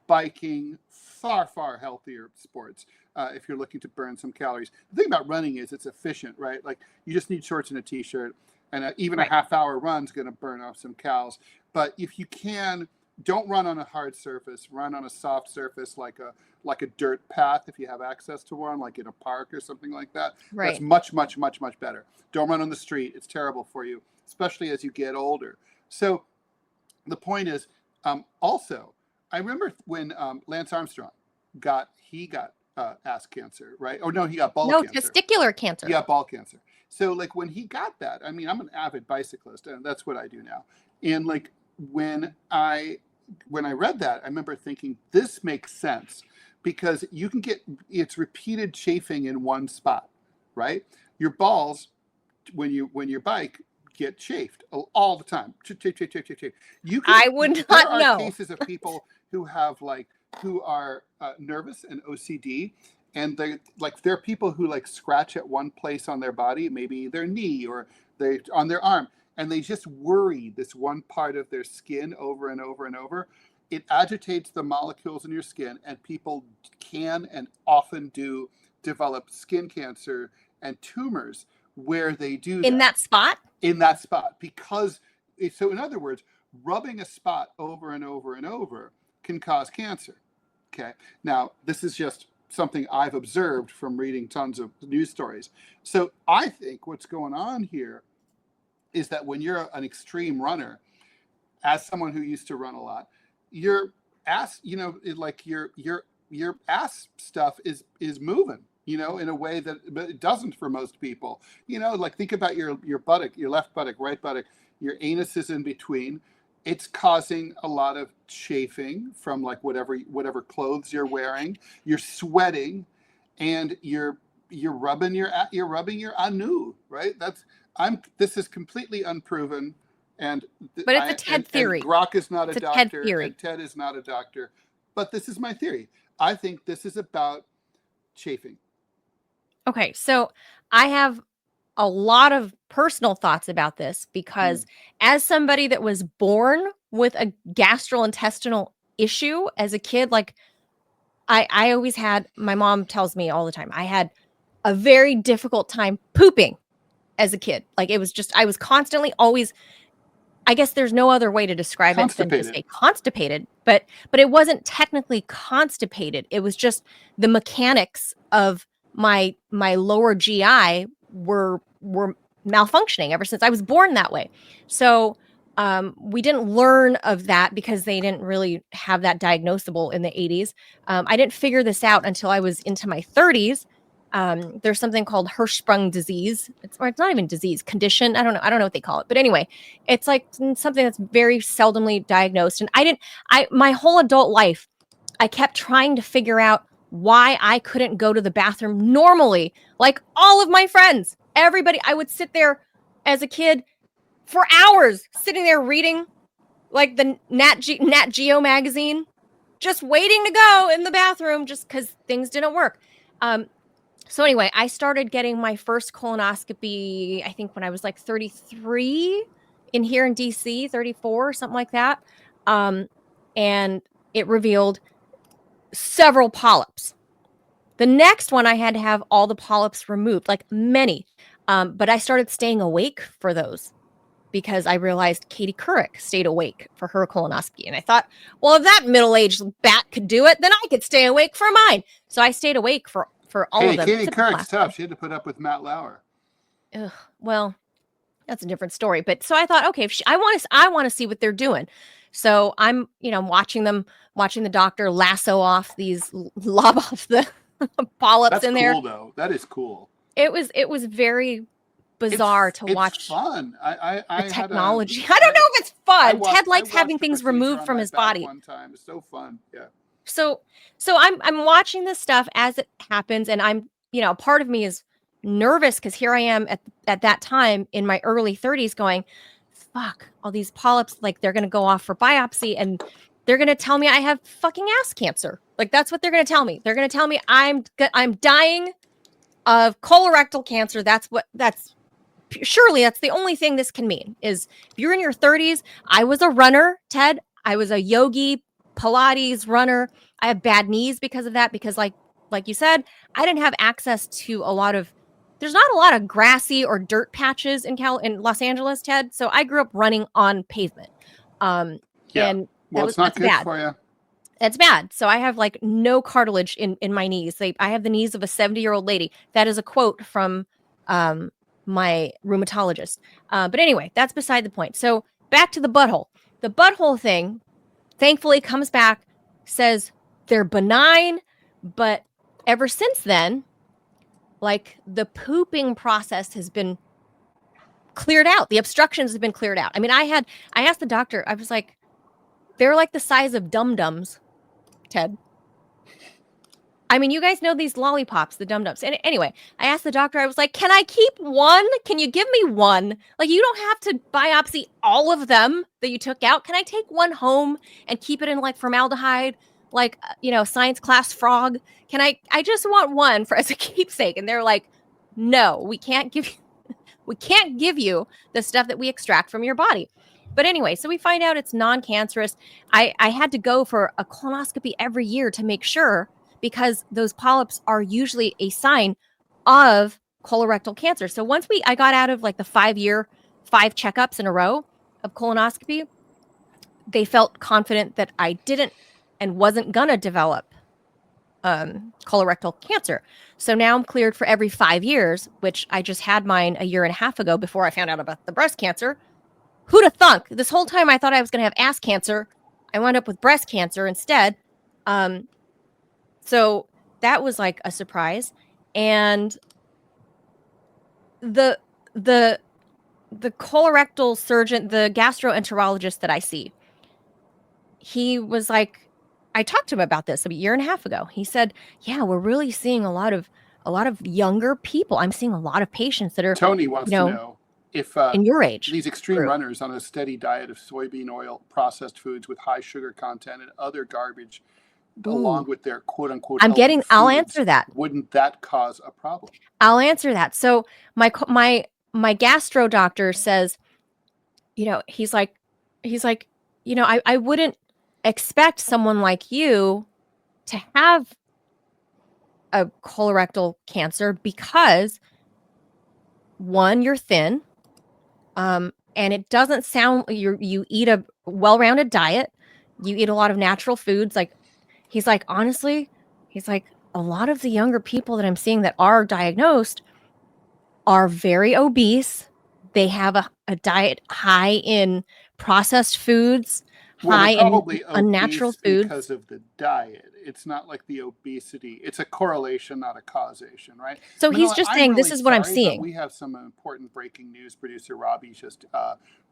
biking, far, far healthier sports if you're looking to burn some calories. The thing about running is it's efficient, right? Like, you just need shorts and a t-shirt, and even a half-hour run's going to burn off some calories. But if you can, don't run on a hard surface. Run on a soft surface like a dirt path if you have access to one, like in a park or something like that. Right. That's much, much, much, much better. Don't run on the street. It's terrible for you, especially as you get older. So the point is, also, I remember when Lance Armstrong got ass cancer, right? Or no, he got ball cancer. No, testicular cancer. Yeah, ball cancer. So like when he got that, I mean, I'm an avid bicyclist, and that's what I do now. And like when I read that, I remember thinking, this makes sense, because you can it's repeated chafing in one spot, right? Your balls, when you bike, get chafed all the time. I would not know. There are cases of people who are nervous and OCD, and there are people who scratch at one place on their body, maybe their knee or on their arm, and they just worry this one part of their skin over and over and over. It agitates the molecules in your skin, and people can and often do develop skin cancer and tumors where they do in that spot. Because so in other words, rubbing a spot over and over and over can cause cancer. Okay. Now, this is just something I've observed from reading tons of news stories. So I think what's going on here is that when you're an extreme runner, as someone who used to run a lot, your ass, your ass stuff is moving, in a way that it doesn't for most people. Think about your buttock, your left buttock, right buttock, your anus is in between. It's causing a lot of chafing from whatever clothes you're wearing. You're sweating, and you're rubbing your anu, right? This is completely unproven, but it's a TED theory. And Grok is not a doctor, and Ted is not a doctor, but this is my theory. I think this is about chafing. Okay, so I have a lot of personal thoughts about this, because as somebody that was born with a gastrointestinal issue as a kid, I always had, my mom tells me all the time, I had a very difficult time pooping as a kid. I was constantly always I guess there's no other way to describe it than to say constipated, but it wasn't technically constipated. It was just the mechanics of my lower GI were malfunctioning ever since I was born that way. So we didn't learn of that because they didn't really have that diagnosable in the 80s. I didn't figure this out until I was into my 30s. There's something called Hirschsprung disease. It's not even disease, condition. I don't know what they call it. But anyway, it's like something that's very seldomly diagnosed. And my whole adult life, I kept trying to figure out why I couldn't go to the bathroom normally, like all of my friends, everybody. I would sit there as a kid for hours, sitting there reading like the Nat Geo magazine, just waiting to go in the bathroom just because things didn't work. So anyway, I started getting my first colonoscopy, I think when I was like 33 here in DC, 34, something like that. And it revealed several polyps. The next one, I had to have all the polyps removed, like many. But I started staying awake for those because I realized Katie Couric stayed awake for her colonoscopy. And I thought, well, if that middle-aged bat could do it, then I could stay awake for mine. So I stayed awake for all of them. Katie Couric's tough. She had to put up with Matt Lauer. Ugh, well, that's a different story. But so I thought, okay, I want to see what they're doing. So I'm, watching the doctor lasso off lob off the polyps in there. That's cool, though. That is cool. It was very bizarre to watch. It's fun. I the technology. I don't know if it's fun. Ted likes having things removed from his body. One time, it's so fun. Yeah. So I'm watching this stuff as it happens, and I'm, part of me is nervous because here I am at that time in my early 30s going, fuck, all these polyps, like they're gonna go off for biopsy and they're gonna tell me I have fucking ass cancer. Like that's what they're gonna tell me. They're gonna tell me I'm dying of colorectal cancer. Surely that's the only thing this can mean is if you're in your 30s. I was a runner, Ted. I was a yogi, Pilates runner. I have bad knees because of that, because like you said, I didn't have access to there's not a lot of grassy or dirt patches in Los Angeles, Ted. So I grew up running on pavement. And it's not good for you. That's bad. So I have like no cartilage in my knees. I have the knees of a 70-year-old lady. That is a quote from my rheumatologist. But anyway, that's beside the point. So back to the butthole. The butthole thing, thankfully, comes back, says they're benign, but ever since then, like the pooping process has been cleared out. The obstructions have been cleared out. I mean, I asked the doctor, I was like, they're like the size of dum-dums, Ted. I mean, you guys know these lollipops, the dum-dums. And anyway, I asked the doctor, I was like, can I keep one? Can you give me one? Like, you don't have to biopsy all of them that you took out. Can I take one home and keep it in like formaldehyde, like, science class frog? I just want one as a keepsake. And they're like, no, we can't give you the stuff that we extract from your body. But anyway, so we find out it's non-cancerous. I had to go for a colonoscopy every year to make sure, because those polyps are usually a sign of colorectal cancer. So once I got out of like the 5 checkups in a row of colonoscopy, they felt confident that I didn't and wasn't gonna develop colorectal cancer. So now I'm cleared for every 5 years, which I just had mine a year and a half ago before I found out about the breast cancer. Who'd have thunk? This whole time I thought I was going to have ass cancer. I wound up with breast cancer instead. So that was like a surprise. And the colorectal surgeon, the gastroenterologist that I see, he was like, I talked to him about this a year and a half ago. He said, yeah, we're really seeing a lot of younger people. I'm seeing a lot of patients that are, Tony wants to know if in your age, these extreme runners on a steady diet of soybean oil, processed foods with high sugar content and other garbage, along with their quote unquote, I'll answer that. Wouldn't that cause a problem? I'll answer that. So my gastro doctor says, he's like, I wouldn't expect someone like you to have a colorectal cancer because, one, you're thin. and it doesn't sound you eat a well-rounded diet, you eat a lot of natural foods. Like he's like, honestly, he's like, a lot of the younger people that I'm seeing that are diagnosed are very obese. They have a diet high in processed foods, Well, they're high in probably unnatural obese foods. because of the diet. It's not like the obesity. It's a correlation, not a causation, right? So he's Manila, just I'm saying, really this is what I'm sorry, but seeing. we have some important breaking news. Producer Robbie just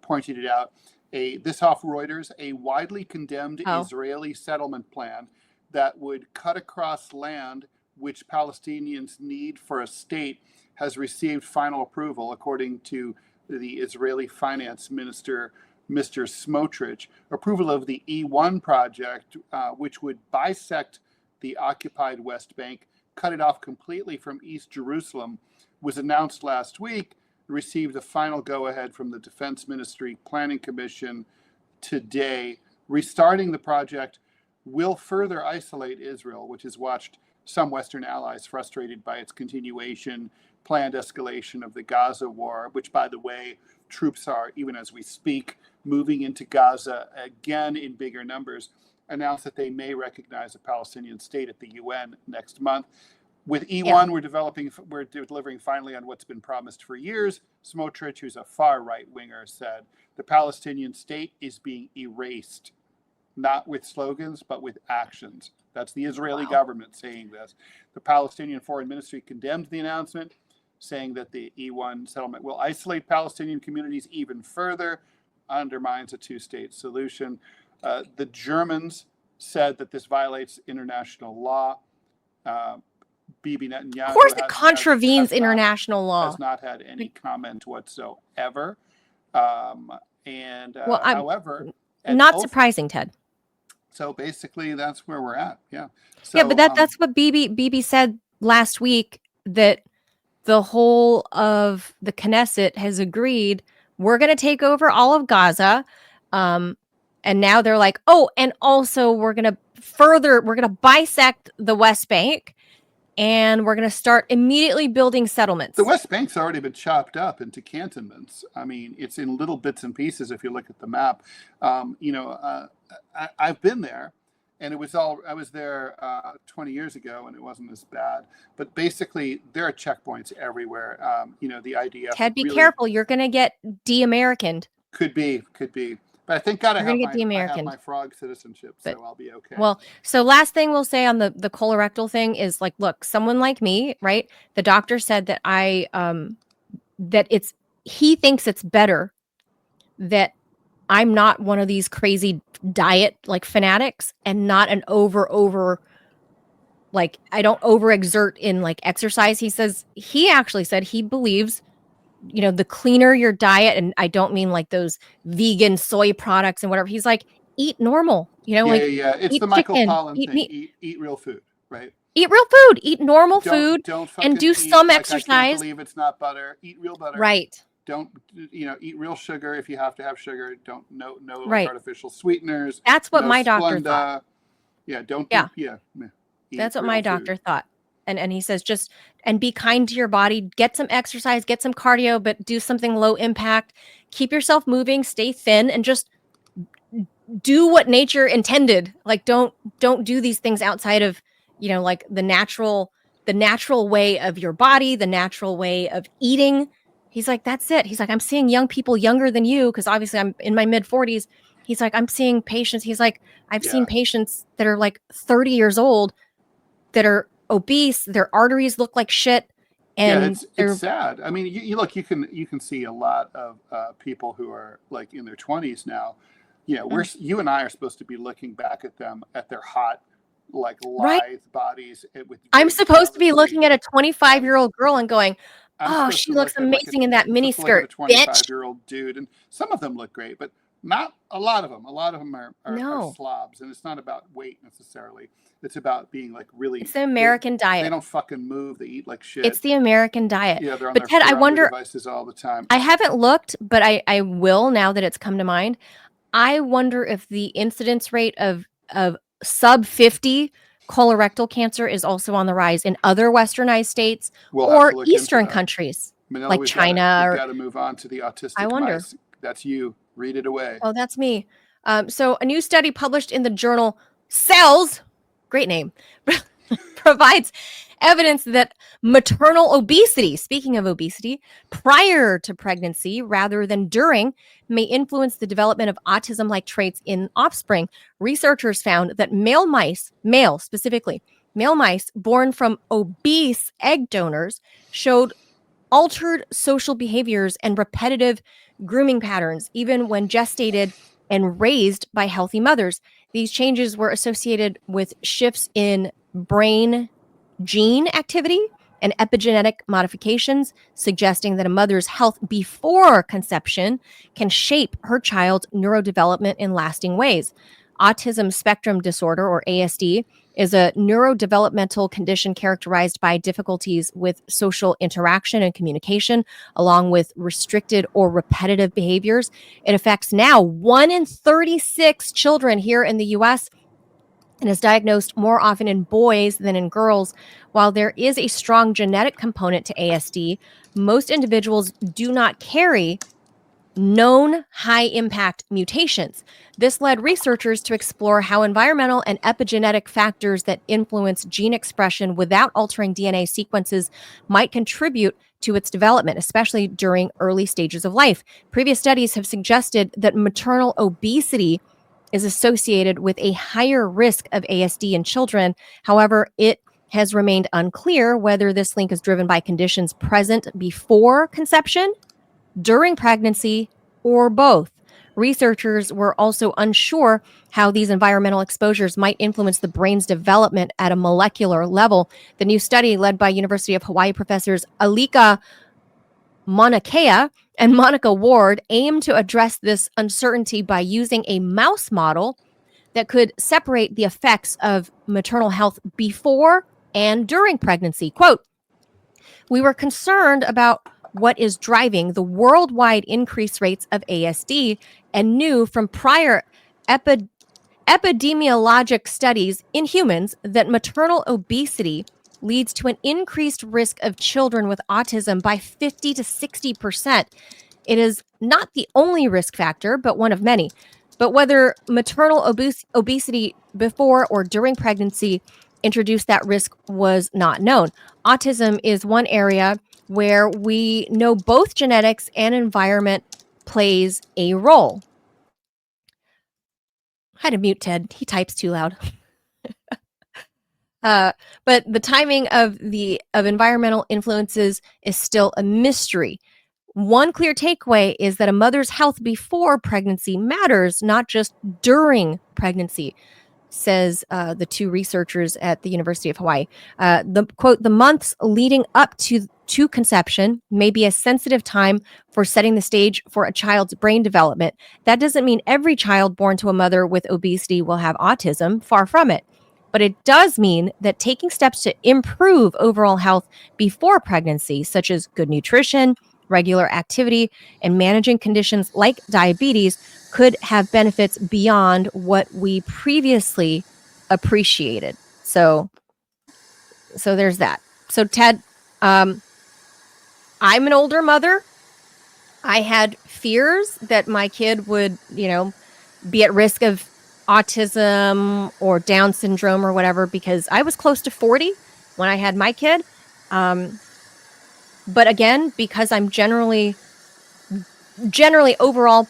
pointed it out. This off Reuters, a widely condemned Israeli settlement plan that would cut across land which Palestinians need for a state has received final approval, according to the Israeli finance minister, Mr. Smotrich. Approval of the E1 project, which would bisect the occupied West Bank, cut it off completely from East Jerusalem, was announced last week, received a final go-ahead from the Defense Ministry Planning Commission today. Restarting the project will further isolate Israel, which has watched some Western allies frustrated by its continuation, planned escalation of the Gaza war, which, by the way, troops are, even as we speak, moving into Gaza again in bigger numbers, announced that they may recognize a Palestinian state at the UN next month. With E1, we're delivering finally on what's been promised for years. Smotrich, who's a far right winger, said the Palestinian state is being erased, not with slogans, but with actions. That's the Israeli government saying this. The Palestinian Foreign Ministry condemned the announcement, saying that the E1 settlement will isolate Palestinian communities even further, undermines a two-state solution. The Germans said that this violates international law. Bibi Netanyahu, of course, it contravenes international law. Has not had any comment whatsoever. However, not surprising, Ted. So basically, that's where we're at. Yeah. So, yeah, but that's what Bibi said last week, that the whole of the Knesset has agreed we're going to take over all of Gaza. And now they're like, oh, and also we're going to bisect the West Bank, and we're going to start immediately building settlements. The West Bank's already been chopped up into cantonments. I mean, it's in little bits and pieces if you look at the map. I've been there, and I was there 20 years ago, and it wasn't as bad. But basically, there are checkpoints everywhere. The IDF. Ted, be careful. You're going to get de-Americaned. Could be. But I think God, I have my frog citizenship, so I'll be okay. Well, so last thing we'll say on the colorectal thing is, like, look, someone like me, right? The doctor said that he thinks it's better that I'm not one of these crazy diet like fanatics, and not an over like, I don't overexert in like exercise. He actually said he believes, the cleaner your diet, and I don't mean like those vegan soy products and whatever. He's like, eat normal, It's the Michael Pollan thing. Eat real food, right? Eat real food, eat normal food, and do some exercise. I can't believe it's not butter. Eat real butter. Right. Don't, eat real sugar if you have to have sugar. Don't, no artificial sweeteners. That's what my doctor thought. Yeah. Don't. That's what my doctor thought. And he says, and be kind to your body, get some exercise, get some cardio, but do something low impact, keep yourself moving, stay thin, and just do what nature intended. Like, don't do these things outside of, like the natural way of your body, the natural way of eating. He's like, that's it. He's like, I'm seeing young people younger than you, because obviously I'm in my mid 40s. He's like, I'm seeing patients. He's like, I've seen patients that are like 30 years old that are obese, their arteries look like shit, and it's sad. I mean, you look, you can see a lot of people who are like in their 20s now. You and I are supposed to be looking back at them at their hot, like, lithe bodies. I'm supposed to be looking at a 25-year-old girl and going, oh, she looks amazing in that mini skirt, a 25-year-old dude. And some of them look great, but not a lot of them. A lot of them are slobs, and it's not about weight necessarily. It's about being like really. It's the American diet. They don't fucking move. They eat like shit. It's the American diet. Yeah, they're on but Ted, I wonder. Devices all the time. I haven't looked, but I will now that it's come to mind. I wonder if the incidence rate of sub 50 colorectal cancer is also on the rise in other westernized states or Eastern countries, Manila, like China. We've got to move on to the autistic mice. that's you. Read it away. Oh, that's me. So a new study published in the journal Cells, great name, provides evidence that maternal obesity, speaking of obesity, prior to pregnancy rather than during, may influence the development of autism-like traits in offspring. Researchers found that male mice born from obese egg donors showed altered social behaviors and repetitive grooming patterns, even when gestated and raised by healthy mothers. These changes were associated with shifts in brain gene activity and epigenetic modifications, suggesting that a mother's health before conception can shape her child's neurodevelopment in lasting ways. Autism spectrum disorder, or ASD, is a neurodevelopmental condition characterized by difficulties with social interaction and communication, along with restricted or repetitive behaviors. It affects now 1 in 36 children here in the US and is diagnosed more often in boys than in girls. While there is a strong genetic component to ASD, most individuals do not carry known high-impact mutations. This led researchers to explore how environmental and epigenetic factors that influence gene expression without altering DNA sequences might contribute to its development, especially during early stages of life. Previous studies have suggested that maternal obesity is associated with a higher risk of ASD in children. However, it has remained unclear whether this link is driven by conditions present before conception, during pregnancy, or both. Researchers were also unsure how these environmental exposures might influence the brain's development at a molecular level. The new study, led by University of Hawaii professors Alika Maunakea and Monica Ward, aimed to address this uncertainty by using a mouse model that could separate the effects of maternal health before and during pregnancy. Quote, "We were concerned about what is driving the worldwide increased rates of ASD and knew from prior epidemiologic studies in humans that maternal obesity leads to an increased risk of children with autism by 50 to 60%. It is not the only risk factor, but one of many. But whether maternal obesity before or during pregnancy introduced that risk was not known. Autism is one area where we know both genetics and environment plays a role." I had to mute Ted. He types too loud. But the timing of environmental influences is still a mystery. One clear takeaway is that a mother's health before pregnancy matters, not just during pregnancy, says the two researchers at the University of Hawaii. The months leading up to conception may be a sensitive time for setting the stage for a child's brain development. That doesn't mean every child born to a mother with obesity will have autism, far from it. But it does mean that taking steps to improve overall health before pregnancy, such as good nutrition, regular activity, and managing conditions like diabetes, could have benefits beyond what we previously appreciated. So there's that. So Ted, I'm an older mother. I had fears that my kid would, be at risk of autism or Down syndrome or whatever, because I was close to 40 when I had my kid. But again, because I'm generally overall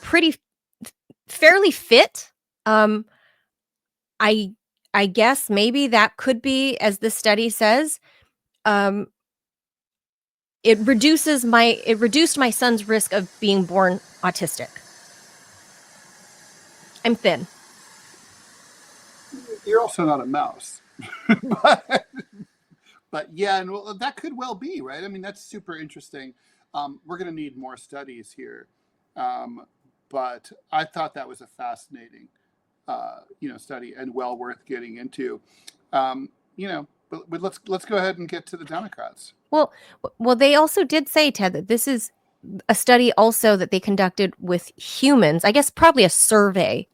fairly fit, I guess maybe that could be, as this study says, it reduced my son's risk of being born autistic. I'm thin. You're also not a mouse. But yeah, and well, that could well be, right? I mean, that's super interesting. We're going to need more studies here. But I thought that was a fascinating, study and well worth getting into. But let's go ahead and get to the Democrats. Well, they also did say, Ted, that this is a study also that they conducted with humans. I guess probably a survey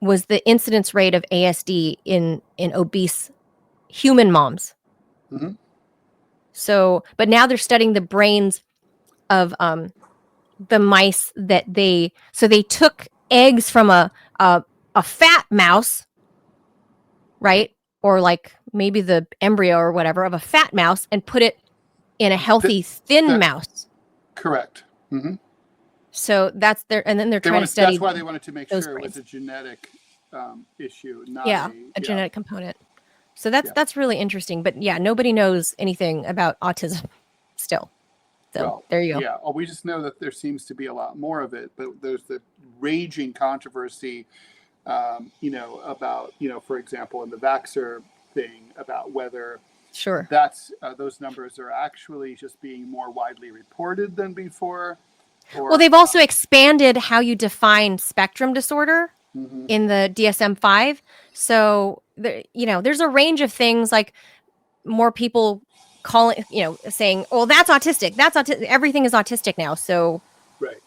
was the incidence rate of ASD in obese human moms. Mm-hmm. So, but now they're studying the brains of the mice that they took eggs from a fat mouse, right? Or like maybe the embryo or whatever of a fat mouse and put it in a healthy thin mouse. Correct. Mm-hmm. So that's their, and then they're trying to study. That's why they wanted to make sure it was a genetic issue, not a genetic component. So that's really interesting. But yeah, nobody knows anything about autism still. So well, there you go. Yeah, well, we just know that there seems to be a lot more of it. But there's the raging controversy, about, for example, in the Vaxxer thing about whether that's those numbers are actually just being more widely reported than before. Well, they've also expanded how you define spectrum disorder in the DSM-5. So, there's a range of things, like more people calling, saying, well, that's autistic. That's autistic. Everything is autistic now. So right.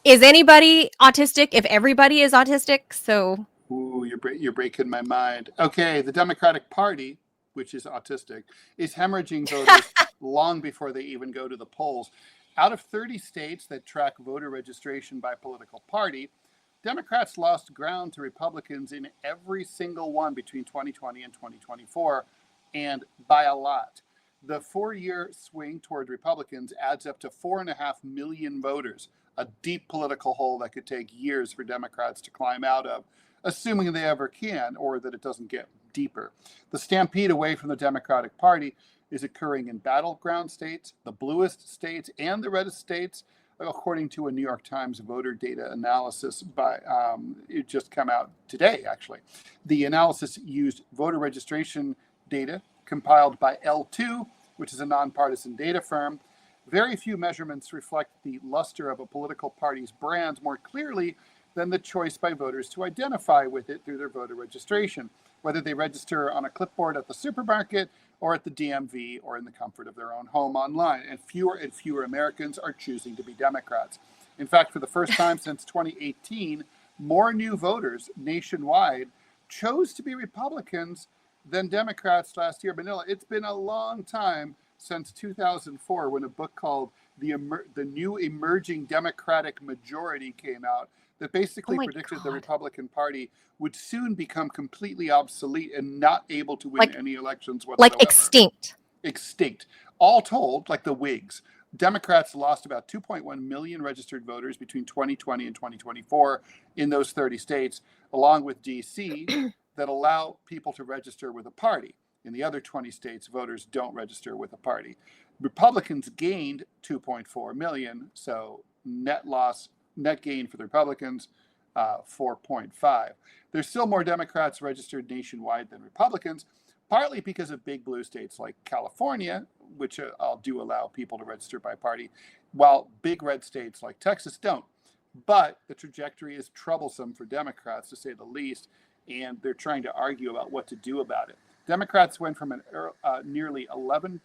Is anybody autistic if everybody is autistic? So. Ooh, you're breaking my mind. Okay, the Democratic Party, which is autistic, is hemorrhaging voters long before they even go to the polls. Out of 30 states that track voter registration by political party, Democrats lost ground to Republicans in every single one between 2020 and 2024, and by a lot. The 4-year swing toward Republicans adds up to 4.5 million voters, a deep political hole that could take years for Democrats to climb out of, assuming they ever can, or that it doesn't get deeper. The stampede away from the Democratic Party is occurring in battleground states, the bluest states, and the reddest states, according to a New York Times voter data analysis it just came out today, actually. The analysis used voter registration data compiled by L2, which is a nonpartisan data firm. Very few measurements reflect the luster of a political party's brand more clearly than the choice by voters to identify with it through their voter registration, whether they register on a clipboard at the supermarket or at the DMV or in the comfort of their own home online. And fewer Americans are choosing to be Democrats. In fact, for the first time since 2018, more new voters nationwide chose to be Republicans than Democrats last year. Manila, it's been a long time since 2004 when a book called The New Emerging Democratic Majority came out that basically predicted the Republican Party would soon become completely obsolete and not able to win any elections whatsoever. Like extinct. Extinct. All told, like the Whigs, Democrats lost about 2.1 million registered voters between 2020 and 2024 in those 30 states, along with DC, that allow people to register with a party. In the other 20 states, voters don't register with a party. Republicans gained 2.4 million, so net gain for the Republicans, 4.5. There's still more Democrats registered nationwide than Republicans, partly because of big blue states like California, which do allow people to register by party, while big red states like Texas don't. But the trajectory is troublesome for Democrats, to say the least, and they're trying to argue about what to do about it. Democrats went from a nearly 11%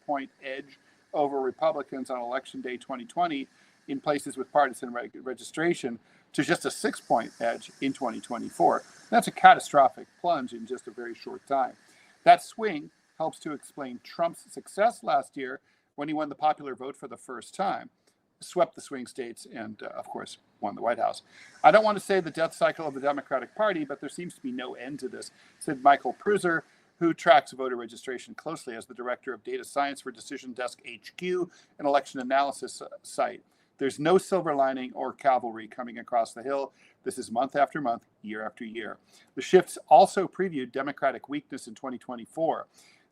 point edge over Republicans on Election Day 2020 in places with partisan registration to just a 6-point edge in 2024. That's a catastrophic plunge in just a very short time. That swing helps to explain Trump's success last year when he won the popular vote for the first time, swept the swing states, and of course, won the White House. I don't want to say the death cycle of the Democratic Party, but there seems to be no end to this, said Michael Pruser, who tracks voter registration closely as the director of data science for Decision Desk HQ, an election analysis site. There's no silver lining or cavalry coming across the hill. This is month after month, year after year. The shifts also previewed Democratic weakness in 2024.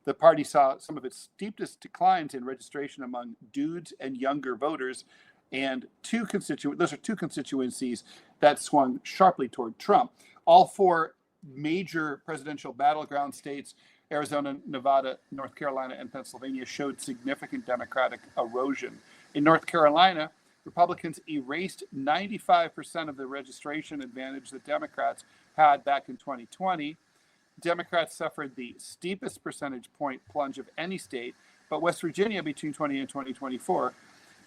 The party saw some of its steepest declines in registration among dudes and younger voters, and those are two constituencies that swung sharply toward Trump. All 4 major presidential battleground states, Arizona, Nevada, North Carolina, and Pennsylvania, showed significant Democratic erosion. In North Carolina, Republicans erased 95% of the registration advantage that Democrats had back in 2020. Democrats suffered the steepest percentage point plunge of any state, but West Virginia between 2020 and 2024,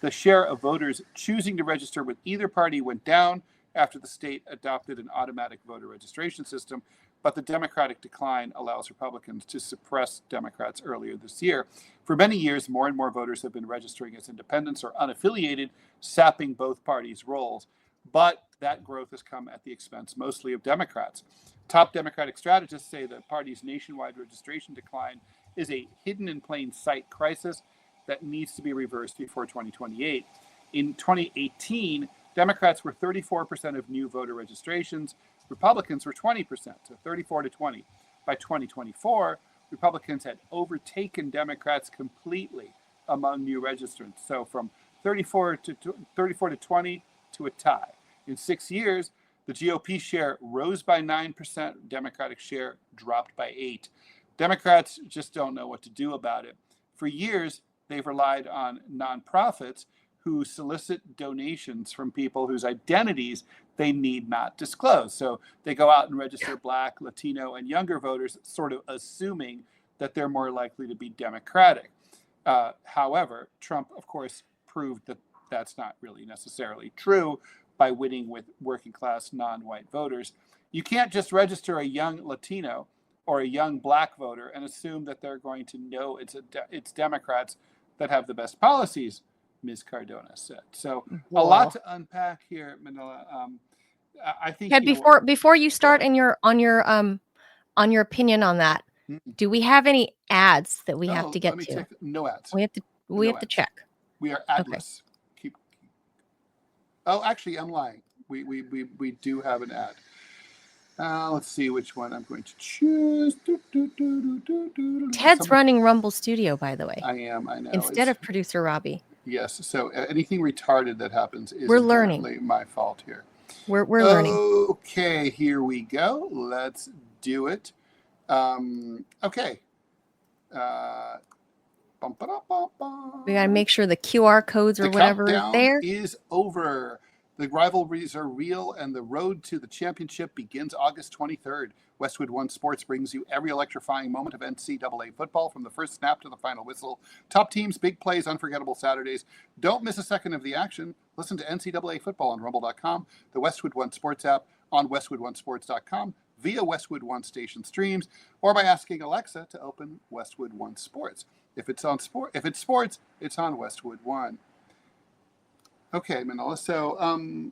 the share of voters choosing to register with either party went down after the state adopted an automatic voter registration system, but the Democratic decline allows Republicans to suppress Democrats earlier this year. For many years, more and more voters have been registering as independents or unaffiliated, sapping both parties' roles. But that growth has come at the expense mostly of Democrats. Top Democratic strategists say the party's nationwide registration decline is a hidden in plain sight crisis that needs to be reversed before 2028. In 2018, Democrats were 34% of new voter registrations. Republicans were 20%, so 34 to 20. By 2024, Republicans had overtaken Democrats completely among new registrants. So from 34 to 20 to a tie. In 6 years, the GOP share rose by 9%, Democratic share dropped by 8%. Democrats just don't know what to do about it. For years, they've relied on nonprofits who solicit donations from people whose identities they need not disclose. So they go out and register Black, Latino, and younger voters, sort of assuming that they're more likely to be Democratic. However, Trump, of course, proved that that's not really necessarily true by winning with working class non-white voters. You can't just register a young Latino or a young Black voter and assume that they're going to know it's Democrats that have the best policies, Ms. Cardona said. So a lot to unpack here, Manila. I think before you start on your opinion on that, do we have any ads that we have to get to? Check. No ads. We have to check. We are adless. Okay. Oh, actually, I'm lying. We do have an ad. Let's see which one I'm going to choose. Ted's running Rumble Studio, by the way. I am. I know. Instead of producer Robbie. Yes. So anything retarded that happens is learning. My fault here. We're learning. Okay, here we go. Let's do it. Okay. We got to make sure the QR codes or whatever is there. Is over. The rivalries are real, and the road to the championship begins August 23rd. Westwood One Sports brings you every electrifying moment of NCAA football, from the first snap to the final whistle. Top teams, big plays, unforgettable Saturdays. Don't miss a second of the action. Listen to NCAA football on Rumble.com, the Westwood One Sports app, on WestwoodOneSports.com, via Westwood One station streams, or by asking Alexa to open Westwood One Sports. If it's sports, it's on Westwood One. Okay, Manila. So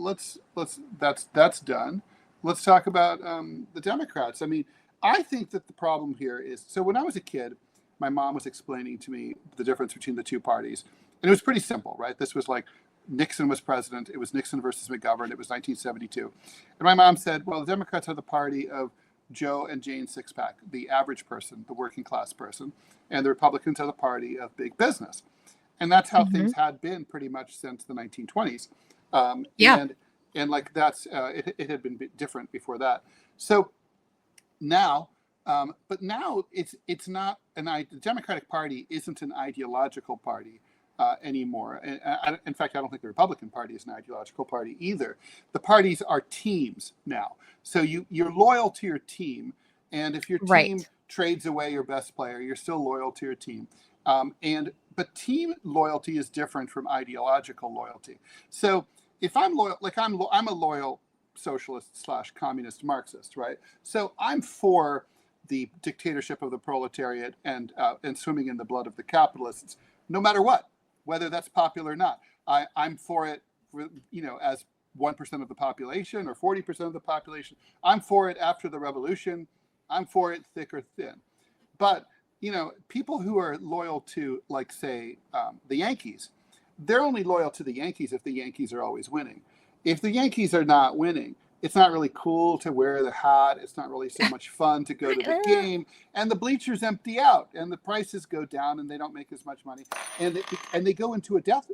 that's done. Let's talk about the Democrats. I mean, I think that the problem here is, so when I was a kid, my mom was explaining to me the difference between the two parties, and it was pretty simple, right? This was like Nixon was president. It was Nixon versus McGovern. It was 1972, and my mom said, "Well, the Democrats are the party of Joe and Jane Sixpack, the average person, the working class person, and the Republicans are the party of big business." And that's how things had been pretty much since the 1920s. And like that's, it had been different before that. So now, but now it's not the Democratic Party isn't an ideological party anymore. And in fact, I don't think the Republican Party is an ideological party either. The parties are teams now. So you're loyal to your team. And if your team trades away your best player, you're still loyal to your team. But team loyalty is different from ideological loyalty. So if I'm loyal, like I'm a loyal socialist / communist Marxist, right? So I'm for the dictatorship of the proletariat and swimming in the blood of the capitalists, no matter what, whether that's popular or not. I'm for it, as 1% of the population or 40% of the population. I'm for it after the revolution. I'm for it thick or thin. But people who are loyal to, like, say, the Yankees, they're only loyal to the Yankees if the Yankees are always winning. If the Yankees are not winning, it's not really cool to wear the hat. It's not really so much fun to go to the game, and the bleachers empty out, and the prices go down, and they don't make as much money, and they go into a death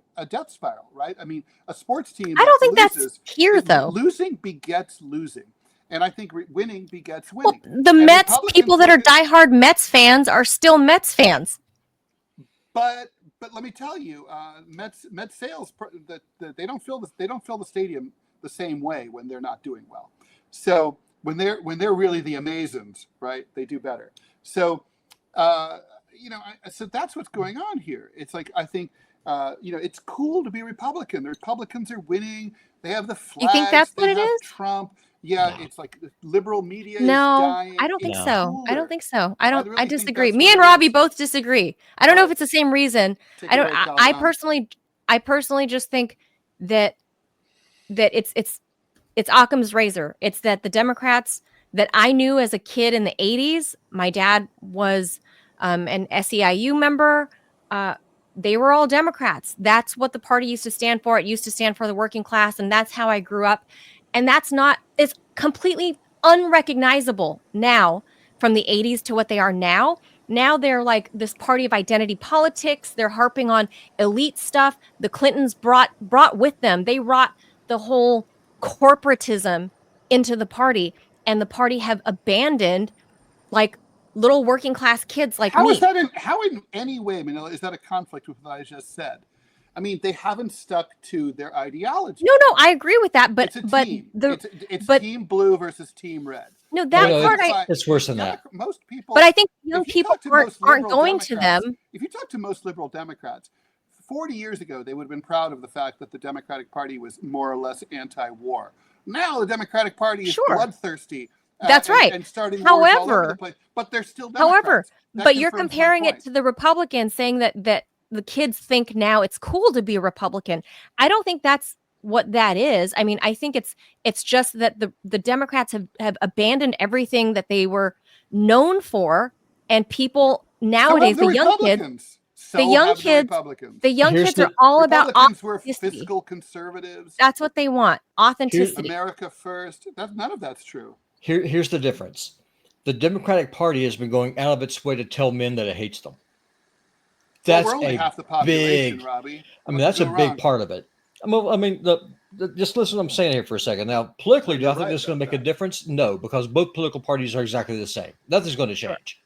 spiral, right? I mean, a sports team. I don't think that's here, though. Losing begets losing. And I think winning begets winning. Well, the Mets, people that are diehard Mets fans are still Mets fans. But let me tell you, Mets sales they don't fill the stadium the same way when they're not doing well. So when they're really the Amazons, right, they do better. So so that's what's going on here. It's like, I think it's cool to be Republican. The Republicans are winning. They have the flags. You think that's what it is? Trump. Yeah, No. it's like the liberal media is No, dying. I don't think It's so. I don't cooler. think so. I I really think disagree. that's Me what and it Robbie is. both disagree. I don't know All if right, it's the same reason. take I it don't, away, I Callahan. personally just think that it's Occam's razor. It's that the Democrats that I knew as a kid in the 80s, my dad was an SEIU member. Uh, they were all Democrats. That's what the party used to stand for. It used to stand for the working class. And that's how I grew up. And it's completely unrecognizable now from the 80s to what they are now. Now they're like this party of identity politics. They're harping on elite stuff. The Clintons brought with them. They brought the whole corporatism into the party, and the party have abandoned like little working class kids like How is me. that how in any way, Manila, is that a conflict with what I just said? I mean, they haven't stuck to their ideology. No, I agree with that, It's a team. It's but team blue versus team red. no, Oh, that no, part it's worse than that. Most people. but I think young If you people talk to aren't most aren't liberal going to Democrats, them. if you talk to most liberal Democrats, 40 years ago they would have been proud of the fact that the Democratic Party was more or less anti-war. Now the Democratic Party is Sure. bloodthirsty. That's right. And starting wars all over the However, place, but they're still Democrats. That but you're confirms my comparing it point. to the Republicans, saying that the kids think now it's cool to be a Republican. I don't think that's what that is. I mean, I think it's just that the Democrats have abandoned everything that they were known for, and people So nowadays, have the Republicans. the young kids are all about Republicans were authenticity. fiscal conservatives. That's what they want, authenticity. America first. None of that's true. Here's the difference. The Democratic Party has been going out of its way to tell men that it hates them. That's we're only half the population, big, Robbie. I mean, that's a big part of it. I mean, just listen to what I'm saying here for a second. Now, politically, do I think this is going to make a difference? No, because both political parties are exactly the same. Nothing's going to change. Sure.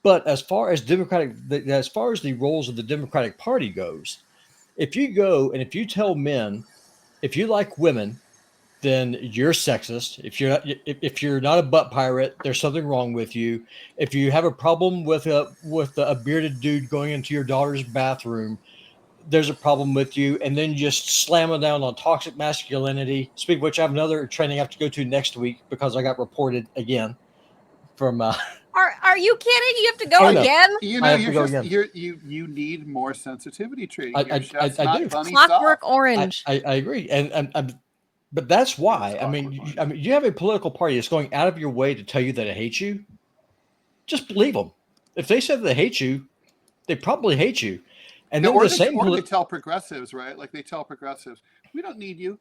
But as far as the roles of the Democratic Party goes, if you go and if you tell men, if you like women, then you're sexist. If you're not a butt pirate, there's something wrong with you. If you have a problem with a bearded dude going into your daughter's bathroom, there's a problem with you. And then just slam it down on toxic masculinity. Speaking of which, I have another training I have to go to next week because I got reported again from. Are you kidding? You have to go again? You know, you need more sensitivity training. I do. Clockwork Orange. I agree, and but that's why. I mean, you have a political party that's going out of your way to tell you that it hates you. Just believe them. If they said they hate you, they probably hate you. And then they tell progressives, right? Like they tell progressives, we don't need you.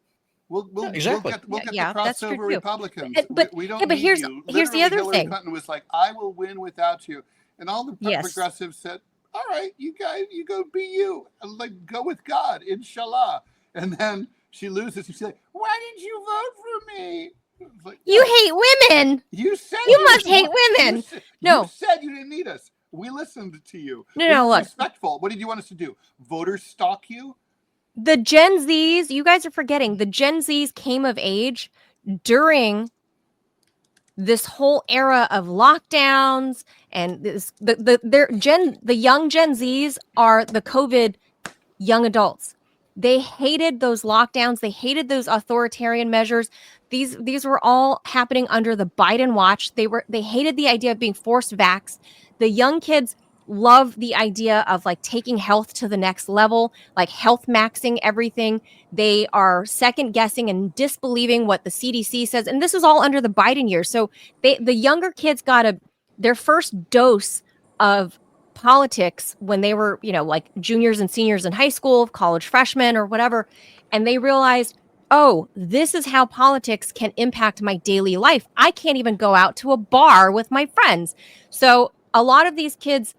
We'll get the crossover Republicans. We don't need here's you. Here's the other Hillary thing. Clinton was like, I will win without you. And all the progressives said, all right, you guys, you go be you. Like, go with God, inshallah. And then she loses. And she's like, why didn't you vote for me? Like, you hate women. You said you must hate women. You said you didn't need us. We listened to you. No, look. Respectful. What did you want us to do? Voters stalk you? The Gen Zs, you guys are forgetting, the Gen Zs came of age during this whole era of lockdowns, and the young Gen Zs are the COVID young adults. They hated those lockdowns. They hated those authoritarian measures. These were all happening under the Biden watch. They hated the idea of being forced vaxxed. The young kids love the idea of like taking health to the next level, like health maxing everything. They are second guessing and disbelieving what the CDC says. And this is all under the Biden years. So the younger kids got their first dose of politics when they were, like juniors and seniors in high school, college freshmen or whatever. And they realized, oh, this is how politics can impact my daily life. I can't even go out to a bar with my friends. So a lot of these kids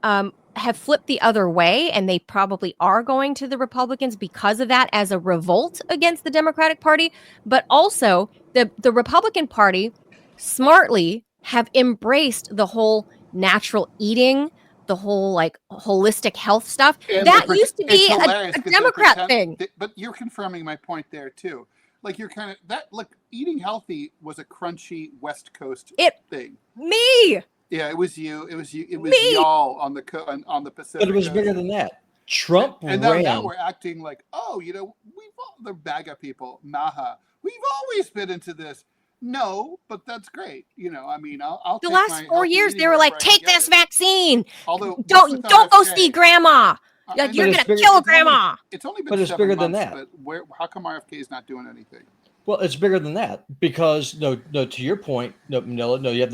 have flipped the other way, and they probably are going to the Republicans because of that as a revolt against the Democratic Party. But also the Republican Party smartly have embraced the whole natural eating, the whole like holistic health stuff. And that used to be a Democrat thing. But you're confirming my point there too. Like you're kind of eating healthy was a crunchy West Coast thing. Me. Yeah, it was you. It was y'all on the Pacific. But it was bigger than that. Trump and ran. Now we're acting like, oh, we've all the MAGA people, Maha. We've always been into this. No, but that's great. I mean, I'll The take last my 4 healthy years, eating they were wherever like, I can take get this it. Vaccine. Although this Don't with go see RFK, grandma. I Like, know, you're it's gonna bigger- kill it's only grandma. it's only been But it's 7 bigger than months. that. But how come RFK is not doing anything? Well, it's bigger than that because no, to your point, no, Manila, no, you have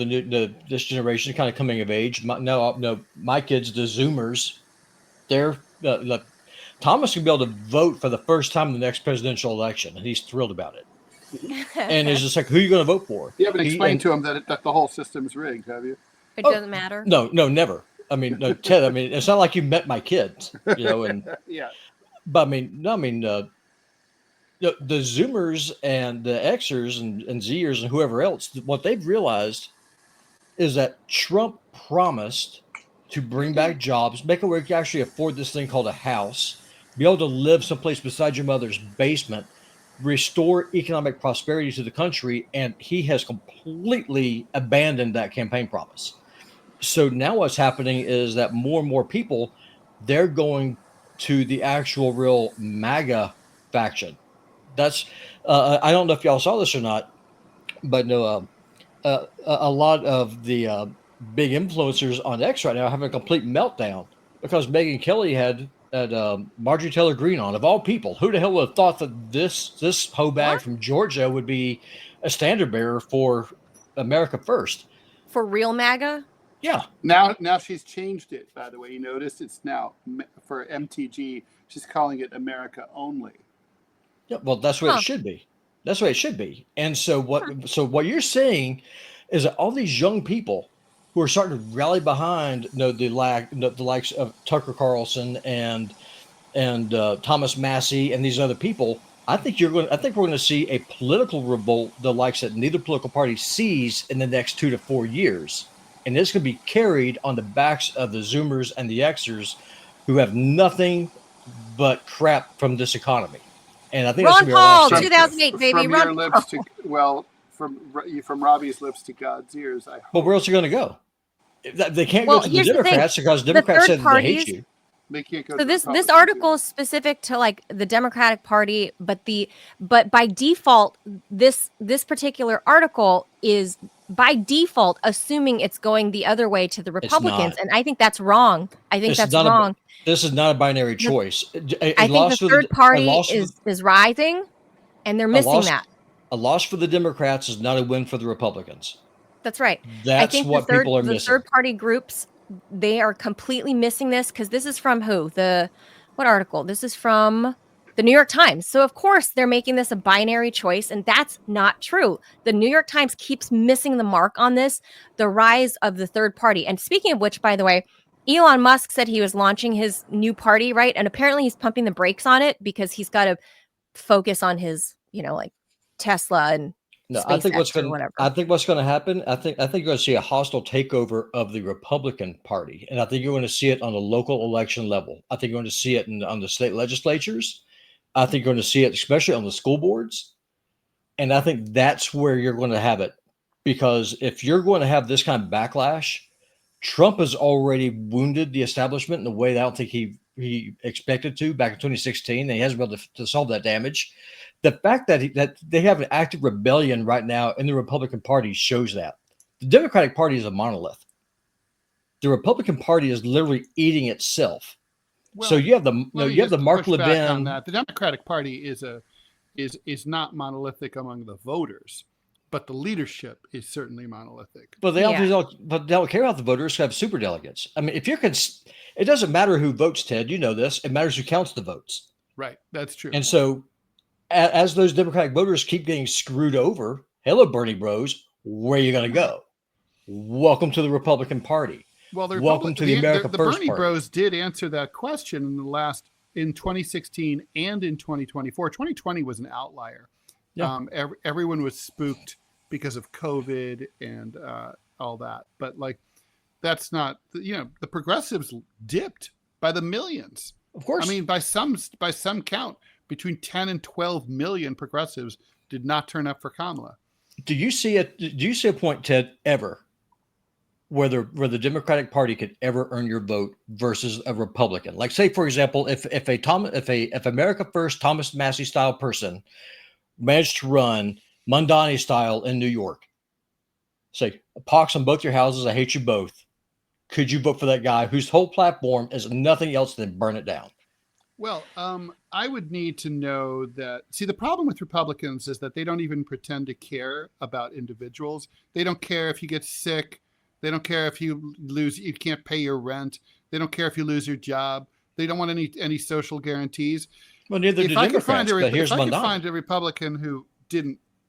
this generation kind of coming of age. My kids, the Zoomers, they're look, Thomas can be able to vote for the first time in the next presidential election, and he's thrilled about it. And it's just like, who are you going to vote for? You haven't explained to him that the whole system's rigged, have you? It doesn't matter. No, never. I mean, no, Ted. I mean, it's not like you met my kids, and Yeah. but I mean, no, I mean, the Zoomers and the Xers and Zers and whoever else, what they've realized is that Trump promised to bring back jobs, make it where you can actually afford this thing called a house, be able to live someplace beside your mother's basement, restore economic prosperity to the country, and he has completely abandoned that campaign promise. So now what's happening is that more and more people, they're going to the actual real MAGA faction. That's I don't know if y'all saw this or not, but no, a lot of the big influencers on X right now are having a complete meltdown because Megyn Kelly had Marjorie Taylor Greene on, of all people. Who the hell would have thought that this hoe bag from Georgia would be a standard bearer for America First? For real MAGA? Yeah. Now she's changed it. By the way, you noticed it's now for MTG. She's calling it America Only. Yeah. Well, that's what it should be. That's what it should be. And so what you're saying is that all these young people who are starting to rally behind the likes of Tucker Carlson and Thomas Massey and these other people, I think we're going to see a political revolt the likes that neither political party sees in the next 2 to 4 years. And it's going to be carried on the backs of the Zoomers and the Xers who have nothing but crap from this economy. And I think Ron Paul, that's 2008, baby. From Ron your lips to from Robbie's lips to God's ears. I hope. But where else are you going to go? They can't go to the Democrats because Democrats said they hate you. They can't go. So this article is specific to like the Democratic Party, but by default, this particular article is by default assuming it's going the other way to the Republicans, and I think that's wrong. I think that's wrong. This is not a binary choice. I think the third party is rising, and they're missing that. A loss for the Democrats is not a win for the Republicans. That's right. That's what people are missing. The third party groups, they are completely missing this because this is from who? What article? This is from the New York Times. So of course they're making this a binary choice, and that's not true. The New York Times keeps missing the mark on this, the rise of the third party. And speaking of which, by the way, Elon Musk said he was launching his new party, right? And apparently he's pumping the brakes on it because he's got to focus on his, like Tesla and I think what's going to happen. I think you're going to see a hostile takeover of the Republican Party, and I think you're going to see it on the local election level. I think you're going to see it on the state legislatures. I think you're going to see it especially on the school boards, and I think that's where you're going to have it. Because if you're going to have this kind of backlash, Trump has already wounded the establishment in a way that I don't think he expected to back in 2016, and he hasn't been able to solve that damage. The fact that they have an active rebellion right now in the Republican Party shows that. The Democratic Party is a monolith. The Republican Party is literally eating itself. Well, so you have the Mark Levin on that. The Democratic Party is not monolithic among the voters, but the leadership is certainly monolithic. But they don't care about the voters who have super delegates. I mean, it doesn't matter who votes, Ted. You know this. It matters who counts the votes. Right. That's true. And so as those Democratic voters keep getting screwed over, hello, Bernie Bros, where are you going to go? Welcome to the Republican Party. Well, welcome to the America First Bernie Party. Bros did answer that question in 2016 and in 2024. 2020 was an outlier. Yeah. Everyone was spooked because of COVID and all that. But that's not, the progressives dipped by the millions. Of course. I mean, by some count, between 10 and 12 million progressives did not turn up for Kamala. Do you see a point, Ted, ever where the Democratic Party could ever earn your vote versus a Republican? Like, say, for example, if America First Thomas Massey style person managed to run Mondani style in New York. Say, pox on both your houses. I hate you both. Could you vote for that guy whose whole platform is nothing else than burn it down? Well, I would need to know that. See, the problem with Republicans is that they don't even pretend to care about individuals. They don't care if you get sick. They don't care if you can't pay your rent. They don't care if you lose your job. They don't want any social guarantees. Well, neither do Democrats. But here's if I could Mondani. find a Republican who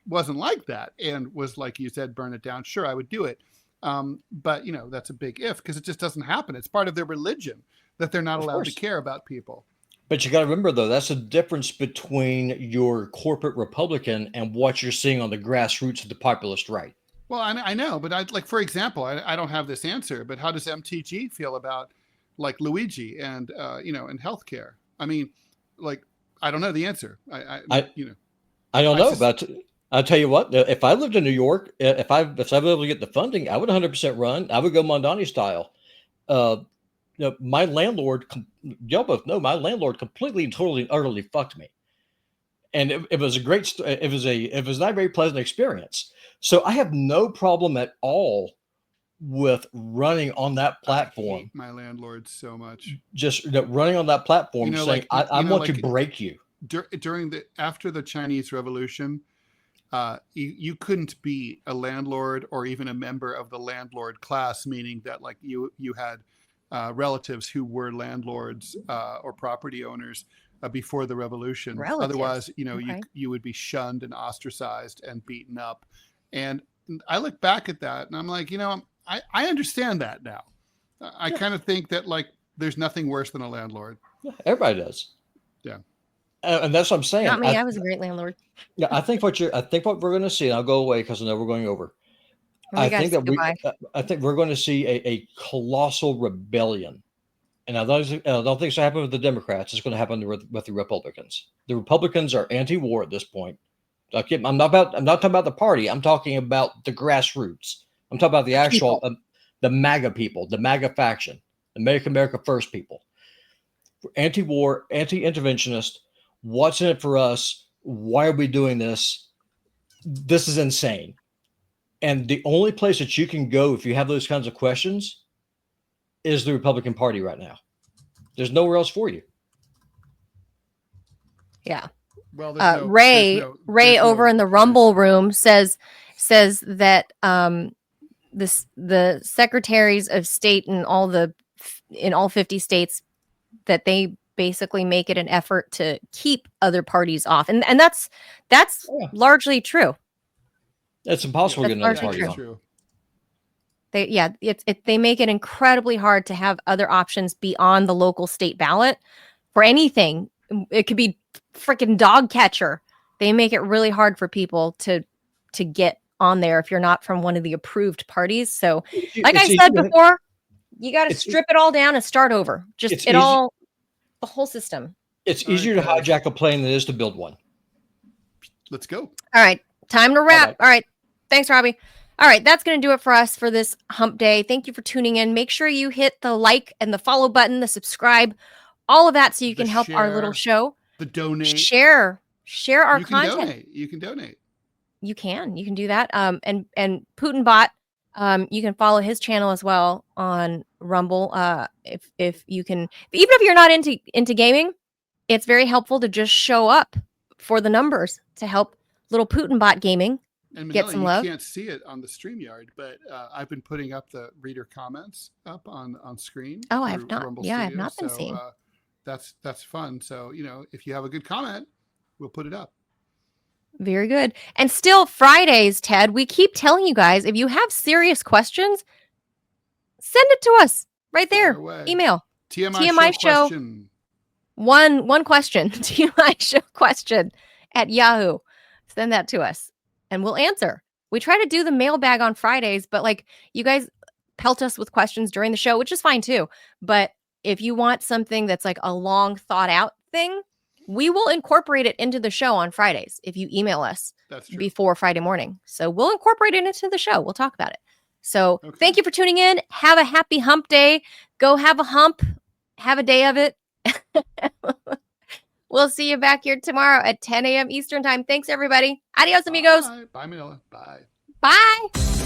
wasn't like that and was, like you said, burn it down, sure, I would do it. But that's a big if, because it just doesn't happen. It's part of their religion that they're not allowed to care about people. But you got to remember, though, that's the difference between your corporate Republican and what you're seeing on the grassroots of the populist right. Well, I know, but for example, I don't have this answer, but how does MTG feel about like Luigi and and healthcare? I mean, like, I don't know the answer. I don't know, but I'll tell you what. If I lived in New York, if I was able to get the funding, I would 100% run. I would go Mondani style. My landlord, y'all both know, my landlord completely and totally and utterly fucked me, and it was a great. It was not a very pleasant experience. So I have no problem at all with running on that platform. I hate my landlord so much. Just running on that platform, saying, "I want to break you." After the Chinese Revolution, you couldn't be a landlord or even a member of the landlord class, meaning that like you had relatives who were landlords or property owners before the revolution. Relatives. Otherwise, you would be shunned and ostracized and beaten up. And I look back at that and I'm like, I understand that now. I kind of think that like there's nothing worse than a landlord. Yeah, everybody does. Yeah. And that's what I'm saying. Not me. I was a great landlord. Yeah, I think what we're going to see, and I'll go away because I know we're going over. I think we're going to see a colossal rebellion, and I don't think it's going to happen with the Democrats. It's going to happen with the Republicans. The Republicans are anti-war at this point. I'm not talking about the party. I'm talking about the grassroots. I'm talking about the actual the MAGA people, the MAGA faction, the Make America First people. Anti-war, anti-interventionist. What's in it for us? Why are we doing this? This is insane. And the only place that you can go if you have those kinds of questions is the Republican Party right now. There's nowhere else for you. Yeah. Well, Ray over in the Rumble room says that the secretaries of state in all 50 states, that they basically make it an effort to keep other parties off, and that's largely true. That's impossible to get another party on. True. They make it incredibly hard to have other options beyond the local state ballot for anything. It could be freaking dog catcher. They make it really hard for people to get on there if you're not from one of the approved parties. So, like I said before, you got to strip it all down and start over. Just the whole system. It's easier to hijack a plane than it is to build one. Let's go. All right. Time to wrap. All right. Thanks, Robbie. All right. That's going to do it for us for this hump day. Thank you for tuning in. Make sure you hit the like and the follow button, the subscribe, all of that so you can help our little show. The donate. Share our content. You can donate. You can do that. And PutinBot, you can follow his channel as well on Rumble. If you can, even if you're not into gaming, it's very helpful to just show up for the numbers to help little PutinBot gaming and get some love. You can't see it on the StreamYard, but I've been putting up the reader comments up on screen. Oh, I have not. Rumble Yeah, Studios. I have not been seeing. That's fun. So if you have a good comment, we'll put it up. Very good. And still Fridays, Ted, we keep telling you guys, if you have serious questions, send it to us right there. Email TMI show question. One question. TMI show question at Yahoo. Send that to us and we'll answer. We try to do the mailbag on Fridays, but like you guys pelt us with questions during the show, which is fine too. But if you want something that's like a long thought out thing, we will incorporate it into the show on Fridays if you email us before Friday morning. So we'll incorporate it into the show. We'll talk about it. So Thank you for tuning in. Have a happy hump day. Go have a hump. Have a day of it. We'll see you back here tomorrow at 10 a.m. Eastern time. Thanks, everybody. Adios, amigos. Bye, Manila. Bye. Bye.